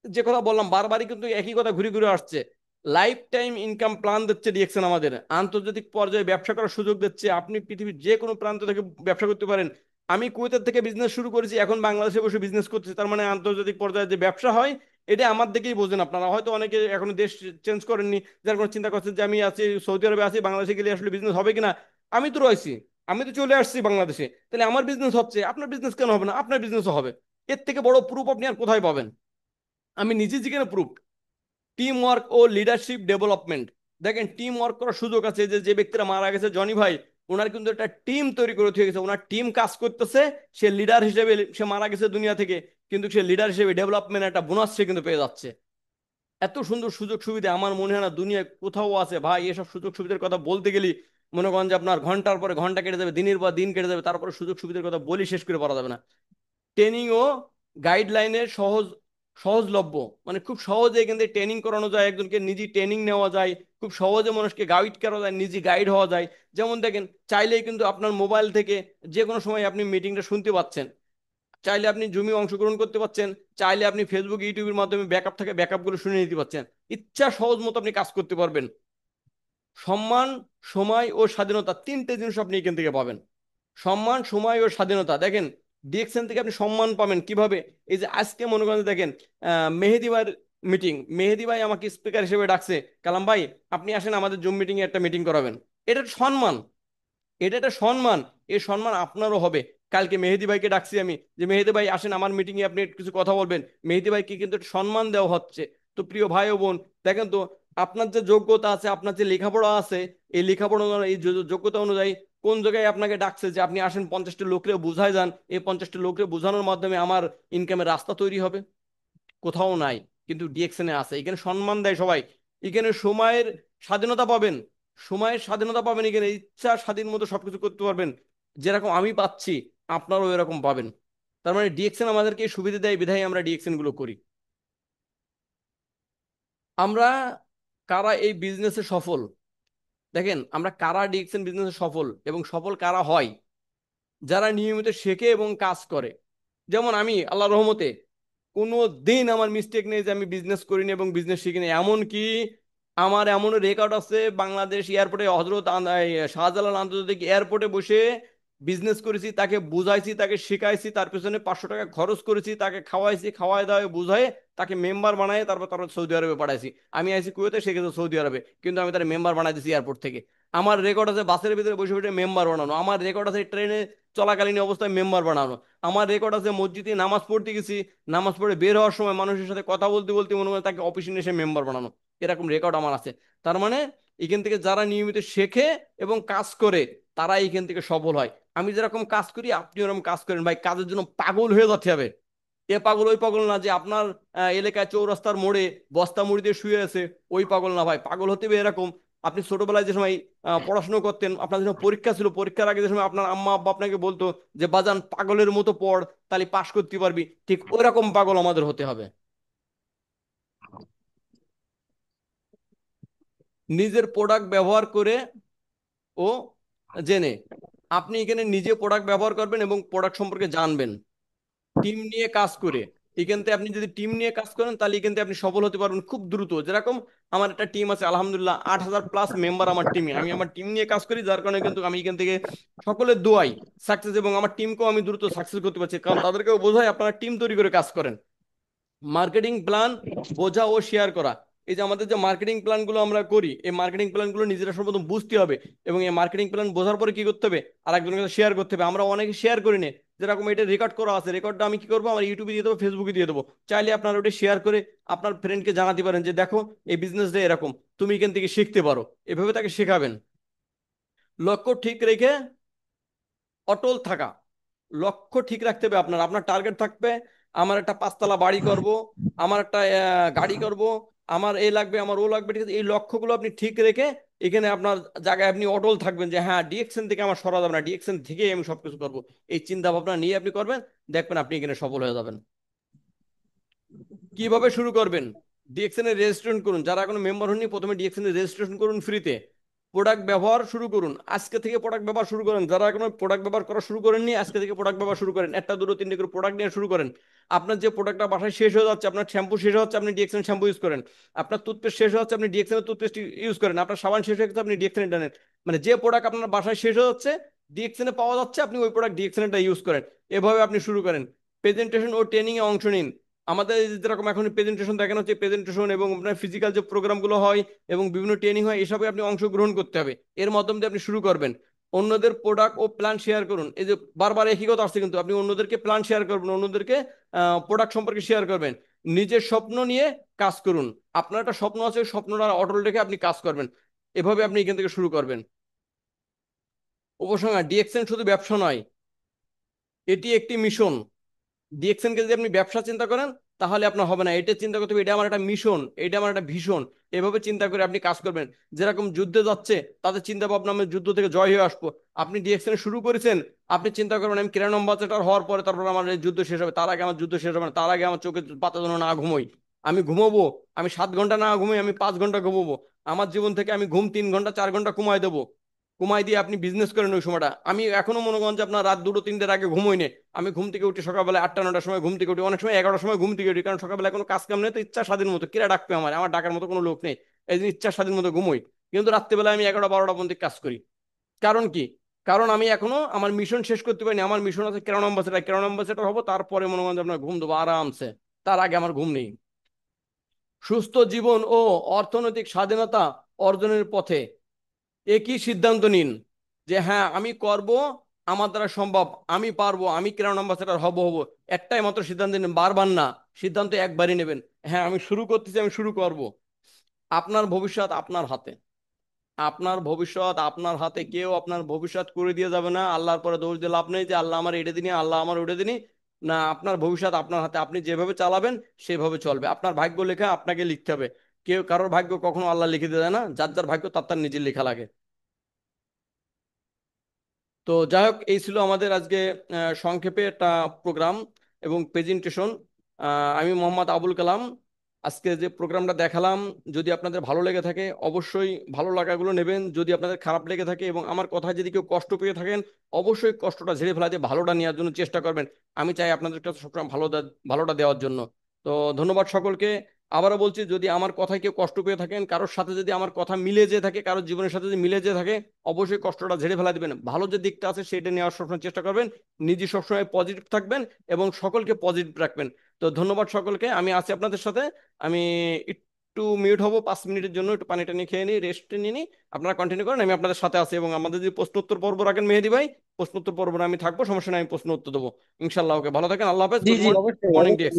যে কথা বললাম বারবারই কিন্তু একই কথা ঘুরে ঘুরে আসছে। লাইফ টাইম ইনকাম প্ল্যান দিচ্ছে ডিএক্সএন আমাদের, আন্তর্জাতিক পর্যায়ে ব্যবসা করার সুযোগ দিচ্ছে, আপনি পৃথিবীর যে কোনো প্রান্ত থেকে ব্যবসা করতে পারেন। আমি কুয়েতের থেকে বিজনেস শুরু করেছি, এখন বাংলাদেশে বসে বিজনেস করছি, তার মানে আন্তর্জাতিক পর্যায়ে যে ব্যবসা হয় এটা আমার দিকেই বোঝেন আপনারা। হয়তো অনেকে এখনো দেশ চেঞ্জ করেননি, যার কোনো চিন্তা করছেন যে আমি আছি সৌদি আরবে আছি, বাংলাদেশে গেলে আসলে বিজনেস হবে কিনা। আমি তো রয়েছি, আমি তো চলে আসছি বাংলাদেশে, তাহলে আমার বিজনেস হচ্ছে, আপনার বিজনেস কেন হবে না? আপনার বিজনেসও হবে। এর থেকে বড় প্রুফ আপনি আর কোথায় পাবেন? আমি নিজে যেখানে প্রুফ। টিম ওয়ার্ক ও লিডারশিপ ডেভেলপমেন্ট, দেখেন টিম ওয়ার্ক করার সুযোগ আছে। যে যে ব্যক্তিরা মারা গেছে জনি ভাই, ওনার কিন্তু একটা টিম তৈরি করে দিয়ে গেছে, ওনার টিম কাজ করতেছে, সে লিডার হিসেবে, সে মারা গেছে দুনিয়া থেকে, কিন্তু সে লিডার হিসেবে ডেভেলপমেন্ট একটা বোনাস সে কিন্তু পেয়ে যাচ্ছে। এত সুন্দর সুযোগ সুবিধা আমার মনে হয় না দুনিয়ায় কোথাও আছে ভাই। এসব সুযোগ সুবিধার কথা বলতে গেলে মনে করেন যে আপনার ঘন্টার পরে ঘন্টা কেটে যাবে, দিনের পর দিন কেটে যাবে, তারপরে সুযোগ সুবিধার কথা বলি শেষ করে পারা যাবে না। ট্রেনিং ও গাইডলাইনের সহজলভ্য, মানে খুব সহজে এখান থেকে ট্রেনিং করানো যায়, একজনকে নিজে ট্রেনিং নেওয়া যায়, খুব সহজে মানুষকে গাইড করা যায়, নিজে গাইড হওয়া যায়। যেমন দেখেন, চাইলেই কিন্তু আপনার মোবাইল থেকে যে কোনো সময় আপনি মিটিংটা শুনতে পাচ্ছেন, চাইলে আপনি জুমে অংশগ্রহণ করতে পারছেন, চাইলে আপনি ফেসবুক ইউটিউবের মাধ্যমে ব্যাকআপ থেকে ব্যাকআপগুলো শুনে নিতে পারছেন। ইচ্ছা সহজ মতো আপনি কাজ করতে পারবেন। সম্মান, সময় ও স্বাধীনতা, তিনটে জিনিস আপনি এখান থেকে পাবেন। সম্মান, সময় ও স্বাধীনতা। দেখেন ডিএক্সএন থেকে আপনি সম্মান পাবেন কিভাবে? এই যে আজকে মনে করেন দেখেন, মেহেদি ভাইয়ের মিটিং, মেহেদি ভাই আমাকে স্পিকার হিসেবে ডাকছে, কালাম ভাই আপনি আসেন আমাদের জুম মিটিং এ একটা মিটিং করাবেন। এটা একটা সম্মান, এটা একটা সম্মান। এই সম্মান আপনারও হবে। কালকে মেহেদি ভাইকে ডাকছি আমি, যে মেহেদি ভাই আসেন আমার মিটিং এ, আপনি একটু কিছু কথা বলবেন। মেহেদি ভাইকে কিন্তু একটা সম্মান দেওয়া হচ্ছে। তো প্রিয় ভাই ও বোন, দেখেন তো, আপনার যে যোগ্যতা আছে, আপনার যে লেখাপড়া আছে, এই লেখাপড়া এই যোগ্যতা অনুযায়ী কোন জায়গায় আপনাকে ডাকছে যে আপনি আসেন 50টা লোকরে বুঝাই যান, এই 50টা লোকরে বোঝানোর মাধ্যমে আমার ইনকামের রাস্তা তৈরি হবে? কোথাও নাই। কিন্তু ডিএক্সএনে আছে, এখানে সম্মান দেয় সবাই। এখানে সময়ের স্বাধীনতা পাবেন, সময়ের স্বাধীনতা পাবেন, এখানে ইচ্ছা স্বাধীন মতো সবকিছু করতে পারবেন। যেরকম আমি পাচ্ছি আপনারাও এরকম পাবেন। তার মানে ডিএক্সএন আমাদেরকে এই সুবিধা দেয়, বিধায় আমরা ডিএক্সএন গুলো করি। আমরা কারা এই বিজনেসে সফল? দেখেন আমরা কারা ডিএক্সএন বিজনেসে সফল, এবং সফল কারা হয়? যারা নিয়মিত শেখে এবং কাজ করে। যেমন আমি আল্লাহর রহমতে কোনো দিন আমার মিস্টেক নেই যে আমি বিজনেস করিনি এবং বিজনেস শিখিনি। এমনকি আমার এমন রেকর্ড আছে, বাংলাদেশ এয়ারপোর্টে হজরত শাহজালাল আন্তর্জাতিক এয়ারপোর্টে বসে বিজনেস করেছি, তাকে বুঝাইছি, তাকে শেখাইছি, তার পেছনে 500 টাকা খরচ করেছি, তাকে খাওয়াইছি, খাওয়াই দাওয়াই বুঝাই, তাকে মেম্বার বানাই, তারপর সৌদি আরবে পাঠাইছি। আমি আইছি কুয়েতে, সে গেছে সৌদি আরবে, কিন্তু আমি তার মেম্বার বানাই দিয়েছি এয়ারপোর্ট থেকে। আমার রেকর্ড আছে বাসের ভিতরে বসে বসে মেম্বার বানানো, আমার রেকর্ড আছে ট্রেনে চলাকালীন অবস্থায় মেম্বার বানানো, আমার রেকর্ড আছে মসজিদে নামাজ পড়তে গেছি, নামাজ পড়ে বের হওয়ার সময় মানুষের সাথে কথা বলতে বলতে মনে হয় তাকে অফিসে এসে মেম্বার বানানো। এরকম রেকর্ড আমার আছে। তার মানে এখান থেকে যারা নিয়মিত শেখে এবং কাজ করে, তারা এখান থেকে সফল হয়। আমি যেরকম কাজ করি আপনি ওরকম কাজ করেন ভাই, কাজের জন্য পাগল হয়ে যেতে হবে। এ পাগল ওই পাগল না, যে আপনার এলাকায় চৌরাস্তার মোড়ে বস্তা মুড়ি দিয়ে শুয়ে আছে ওই পাগল না ভাই। পাগল হতে হবে এরকম, আপনি ছোটবেলায় যে সময় পড়াশোনা করতেন, আপনার যখন পরীক্ষা ছিল, পরীক্ষার আগে যে সময় আপনার আম্মা আব্বা আপনাকে বলতো যে বাজান পাগলের মতো পড়, তাহলে পাশ করতে পারবি, ঠিক ওই রকম পাগল আমাদের হতে হবে। নিজের প্রোডাক্ট ব্যবহার করে ও জেনে, আপনি এখানে নিজে প্রোডাক্ট ব্যবহার করবেন এবং প্রোডাক্ট সম্পর্কে জানবেন, টিম নিয়ে কাজ করে। এখান থেকে আপনি যদি টিম নিয়ে কাজ করেন তাহলে এখান থেকে আপনি সফল হতে পারবেন খুব দ্রুত। যেরকম আমার একটা টিম আছে আলহামদুলিল্লাহ, 8,000+ মেম্বার আমার টিমে, আমি আমার টিম নিয়ে কাজ করি, যার কারণে কিন্তু আমি এখান থেকে সকলের দোয়াই সাকসেস, এবং আমার টিমকেও আমি দ্রুত সাকসেস করতে পারছি, কারণ তাদেরকেও বোঝাই আপনারা টিম তৈরি করে কাজ করেন। মার্কেটিং প্ল্যান বোঝা ও শেয়ার করা, এই যে আমাদের যে মার্কেটিং প্ল্যানগুলো আমরা করি, এই মার্কেটিং প্ল্যানগুলো নিজেরা সর্বপ্রথম বুঝতে হবে, এবং এই মার্কেটিং প্ল্যান বোঝার পরে কি করতে হবে, আর একজনের কাছে শেয়ার করতে হবে। আমরা অনেকে শেয়ার করি না, যেরকম এটা রেকর্ড করা আছে, রেকর্ডটা আমি কি করবো, আমার ইউটিউবে দিয়ে দেবো, ফেসবুকে দিয়ে দেবো। চাইলে আপনারা ওটা শেয়ার করে আপনার ফ্রেন্ডকে জানাতে পারেন যে দেখো এই বিজনেসটা এরকম, তুমি এখান থেকে শিখতে পারো। এভাবে তাকে শেখাবেন। লক্ষ্য ঠিক রেখে অটল থাকা। লক্ষ্য ঠিক রাখতে হবে আপনার, আপনার টার্গেট থাকবে আমার একটা 5 তলা বাড়ি করব, আমার একটা গাড়ি করব, আমার এ লাগবে, আমার ও লাগবে, ঠিক আছে? এই লক্ষ্যগুলো আপনি ঠিক রেখে এখানে আপনার জায়গায় আপনি অটল থাকবেন, যে হ্যাঁ ডিএকশন থেকে আমার সরা যাবে না, ডিএকশন থেকে আমি সবকিছু করব। এই চিন্তা ভাবনা নিয়ে আপনি করবেন, দেখবেন আপনি এখানে সফল হয়ে যাবেন। কিভাবে শুরু করবেন? ডিএক্সএন এর রেজিস্ট্রেশন করুন। যারা এখনো মেম্বার হননি, প্রথমে ডিএক্সএন এর রেজিস্ট্রেশন করুন ফ্রিতে। প্রোডাক্ট ব্যবহার শুরু করুন, আজকে থেকে প্রোডাক্ট ব্যবহার শুরু করেন। যারা এখনো প্রোডাক্ট ব্যবহার করা শুরু করেননি, আজকে থেকে প্রোডাক্ট ব্যবহার শুরু করেন। একটা দুটো তিনটে করে প্রোডাক্ট নিয়ে শুরু করেন। আপনার যে প্রোডাক্টটা বাসায় শেষ হয়ে যাচ্ছে, আপনার শ্যাম্পু শেষ হচ্ছে, আপনি ডিএক্সএন শ্যাম্পু ইউজ করেন। আপনার টুথপেস্ট শেষ হচ্ছে, আপনি ডিএক্সএন এর টুথপেস্ট ইউজ করেন। আপনার সাবান শেষ হয়ে গেছে, আপনি ডিএক্সএন এর নেন। মানে যে প্রোডাক্ট আপনার বাসায় শেষ হয়ে যাচ্ছে, ডিএক্সএন এ পাওয়া যাচ্ছে, আপনি ওই প্রোডাক্ট ডিএক্সএন এরটা ইউজ করেন। এভাবে আপনি শুরু করেন। প্রেজেন্টেশন ও ট্রেনিং এ অংশ নিন। আমাদের যেরকম এখন প্রেজেন্টেশন দেখানো হচ্ছে, প্রেজেন্টেশন এবং আপনার ফিজিক্যাল যে প্রোগ্রামগুলো হয় এবং বিভিন্ন ট্রেনিং হয়, এসবে আপনি অংশগ্রহণ করতে হবে। এর মাধ্যমে দিয়ে আপনি শুরু করবেন। অন্যদের প্রোডাক্ট ও প্ল্যান শেয়ার করুন। এই যে বারবার একই কথা আসছে, কিন্তু আপনি অন্যদেরকে প্ল্যান শেয়ার করবেন, অন্যদেরকে প্রোডাক্ট সম্পর্কে শেয়ার করবেন। নিজের স্বপ্ন নিয়ে কাজ করুন। আপনার একটা স্বপ্ন আছে, ওই স্বপ্নটা অটল রেখে আপনি কাজ করবেন। এভাবে আপনি এখান থেকে শুরু করবেন। উপসংহার: ডিএক্সএন শুধু ব্যবসা নয়, এটি একটি মিশন। ডিএক্সএন কে যদি আপনি ব্যবসা চিন্তা করেন, তাহলে আপনার হবে না। এটা চিন্তা করতে হবে এটা আমার একটা মিশন, এটা আমার একটা ভীষণ। এভাবে চিন্তা করে আপনি কাজ করবেন। যেরকম যুদ্ধে যাচ্ছে, তাদের চিন্তা ভাবনা আমি যুদ্ধ থেকে জয় হয়ে আসবো। আপনি ডিএক্সএন শুরু করেছেন, আপনি চিন্তা করবেন আমি ক্যানন অ্যাম্বাসেডর হওয়ার পরে তারপর আমার এই যুদ্ধ শেষ হবে, তার আগে আমার যুদ্ধ শেষ হবে না, তার আগে আমার চোখে পাতা যেন না ঘুমোই। আমি ঘুমোবো, আমি 7 ঘন্টা না ঘুমোই, আমি 5 ঘন্টা ঘুমোবো। আমার জীবন থেকে আমি ঘুম 3 ঘন্টা 4 ঘন্টা কমাই দেবো। কমাই দিয়ে আপনি বিজনেস করেন ওই সময়টা। আমি এখনো মনে করেন যে আপনার রাত 2-3টার আগে ঘুমোই নেই। আমি ঘুম থেকে উঠি সকালবেলা 8টা 9টার সময় ঘুম থেকে উঠি, অনেক সময় 11টার সময় ঘুম থেকে উঠি, কারণ সকালবেলা কোনো কাজ কাম নেই, তো ইচ্ছা স্বাধীন মতো কিরা ডাকবে, আমার আমার ডাকার মতো কোনো লোক নেই। এই জন্য ইচ্ছা স্বাধীন মতো ঘুমোই। কিন্তু রাত্রিবেলা আমি 11টা 12টা পর্যন্ত কাজ করি। কারণ কি? কারণ আমি এখনো আমার মিশন শেষ করতে পারিনি। আমার মিশন আছে ক্রাউন অ্যাম্বাসেডর, ক্রাউন অ্যাম্বাসেডর হবো, তারপরে মনে করেন যে আপনার ঘুম দেবো আরামসে। তার আগে আমার ঘুম নেই। সুস্থ জীবন ও অর্থনৈতিক স্বাধীনতা অর্জনের পথে একই সিদ্ধান্ত নিন, যে হ্যাঁ আমি করব, আমার দ্বারা সম্ভব, আমি পারবো, আমি ক্রাউন অ্যাম্বাসেডর হব। একটাই মাত্র সিদ্ধান্ত নিন, বারবার না। সিদ্ধান্ত একবারই নেবেন, হ্যাঁ আমি শুরু করতেছি, আমি শুরু করব। আপনার ভবিষ্যৎ আপনার হাতে। আপনার ভবিষ্যৎ আপনার হাতে। কেউ আপনার ভবিষ্যৎ করে দিয়ে যাবে না। আল্লাহর পরে দোষ দিয়ে লাভ নেই যে আল্লাহ আমার এটা দিনি, আল্লাহ আমার ওটা দিনি। না, আপনার ভবিষ্যৎ আপনার হাতে। আপনি যেভাবে চালাবেন সেভাবে চলবে। আপনার ভাগ্য লেখা আপনাকে লিখতে হবে। কেউ কারোর ভাগ্য কখনো আল্লাহ লিখে দেয় না। যার যার ভাগ্য তার তার নিজের লেখা লাগে। তো যাই হোক, এই ছিল আমাদের আজকে সংক্ষেপে একটা প্রোগ্রাম এবং প্রেজেন্টেশন। আমি মোহাম্মদ আবুল কালাম। আজকে যে প্রোগ্রামটা দেখালাম, যদি আপনাদের ভালো লেগে থাকে অবশ্যই ভালো লাগাগুলো নেবেন। যদি আপনাদের খারাপ লেগে থাকে এবং আমার কথায় যদি কেউ কষ্ট পেয়ে থাকেন, অবশ্যই কষ্টটা ঝেড়ে ফেলা দিয়ে ভালোটা নেওয়ার জন্য চেষ্টা করবেন। আমি চাই আপনাদের কাছে সবসময় ভালোটা দেওয়ার জন্য। তো ধন্যবাদ সকলকে। আবারও বলছি, যদি আমার কথায় কেউ কষ্ট পেয়ে থাকেন, কারোর সাথে যদি আমার কথা মিলে যেয়ে থাকে, কারোর জীবনের সাথে যদি মিলে যেয়ে থাকে, অবশ্যই কষ্টটা ঝেড়ে ফেলা দিবেন। ভালো যে দিকটা আছে সেটা নেওয়ার সবসময় চেষ্টা করবেন। নিজে সবসময় পজিটিভ থাকবেন এবং সকলকে পজিটিভ রাখবেন। তো ধন্যবাদ সকলকে। আমি আছি আপনাদের সাথে। আমি একটু মিউট হব 5 মিনিটের জন্য, একটু পানিটা নিয়ে খেয়ে নিই, রেস্ট নিয়ে নিই। আপনারা কন্টিনিউ করেন, আমি আপনাদের সাথে আছি। এবং আমাদের যে প্রশ্ন উত্তর পর্ব রাখেন মেহেদি ভাই, প্রশ্ন উত্তর পর্ব আমি থাকবো, সমস্যা নেই, আমি প্রশ্ন উত্তর দেবো ইনশাল্লাহ। ওকে, ভালো থাকেন, আল্লাহ হাফেজ, জি গুড জি, অবশ্যই মর্নিং অবশ্যই। ডে।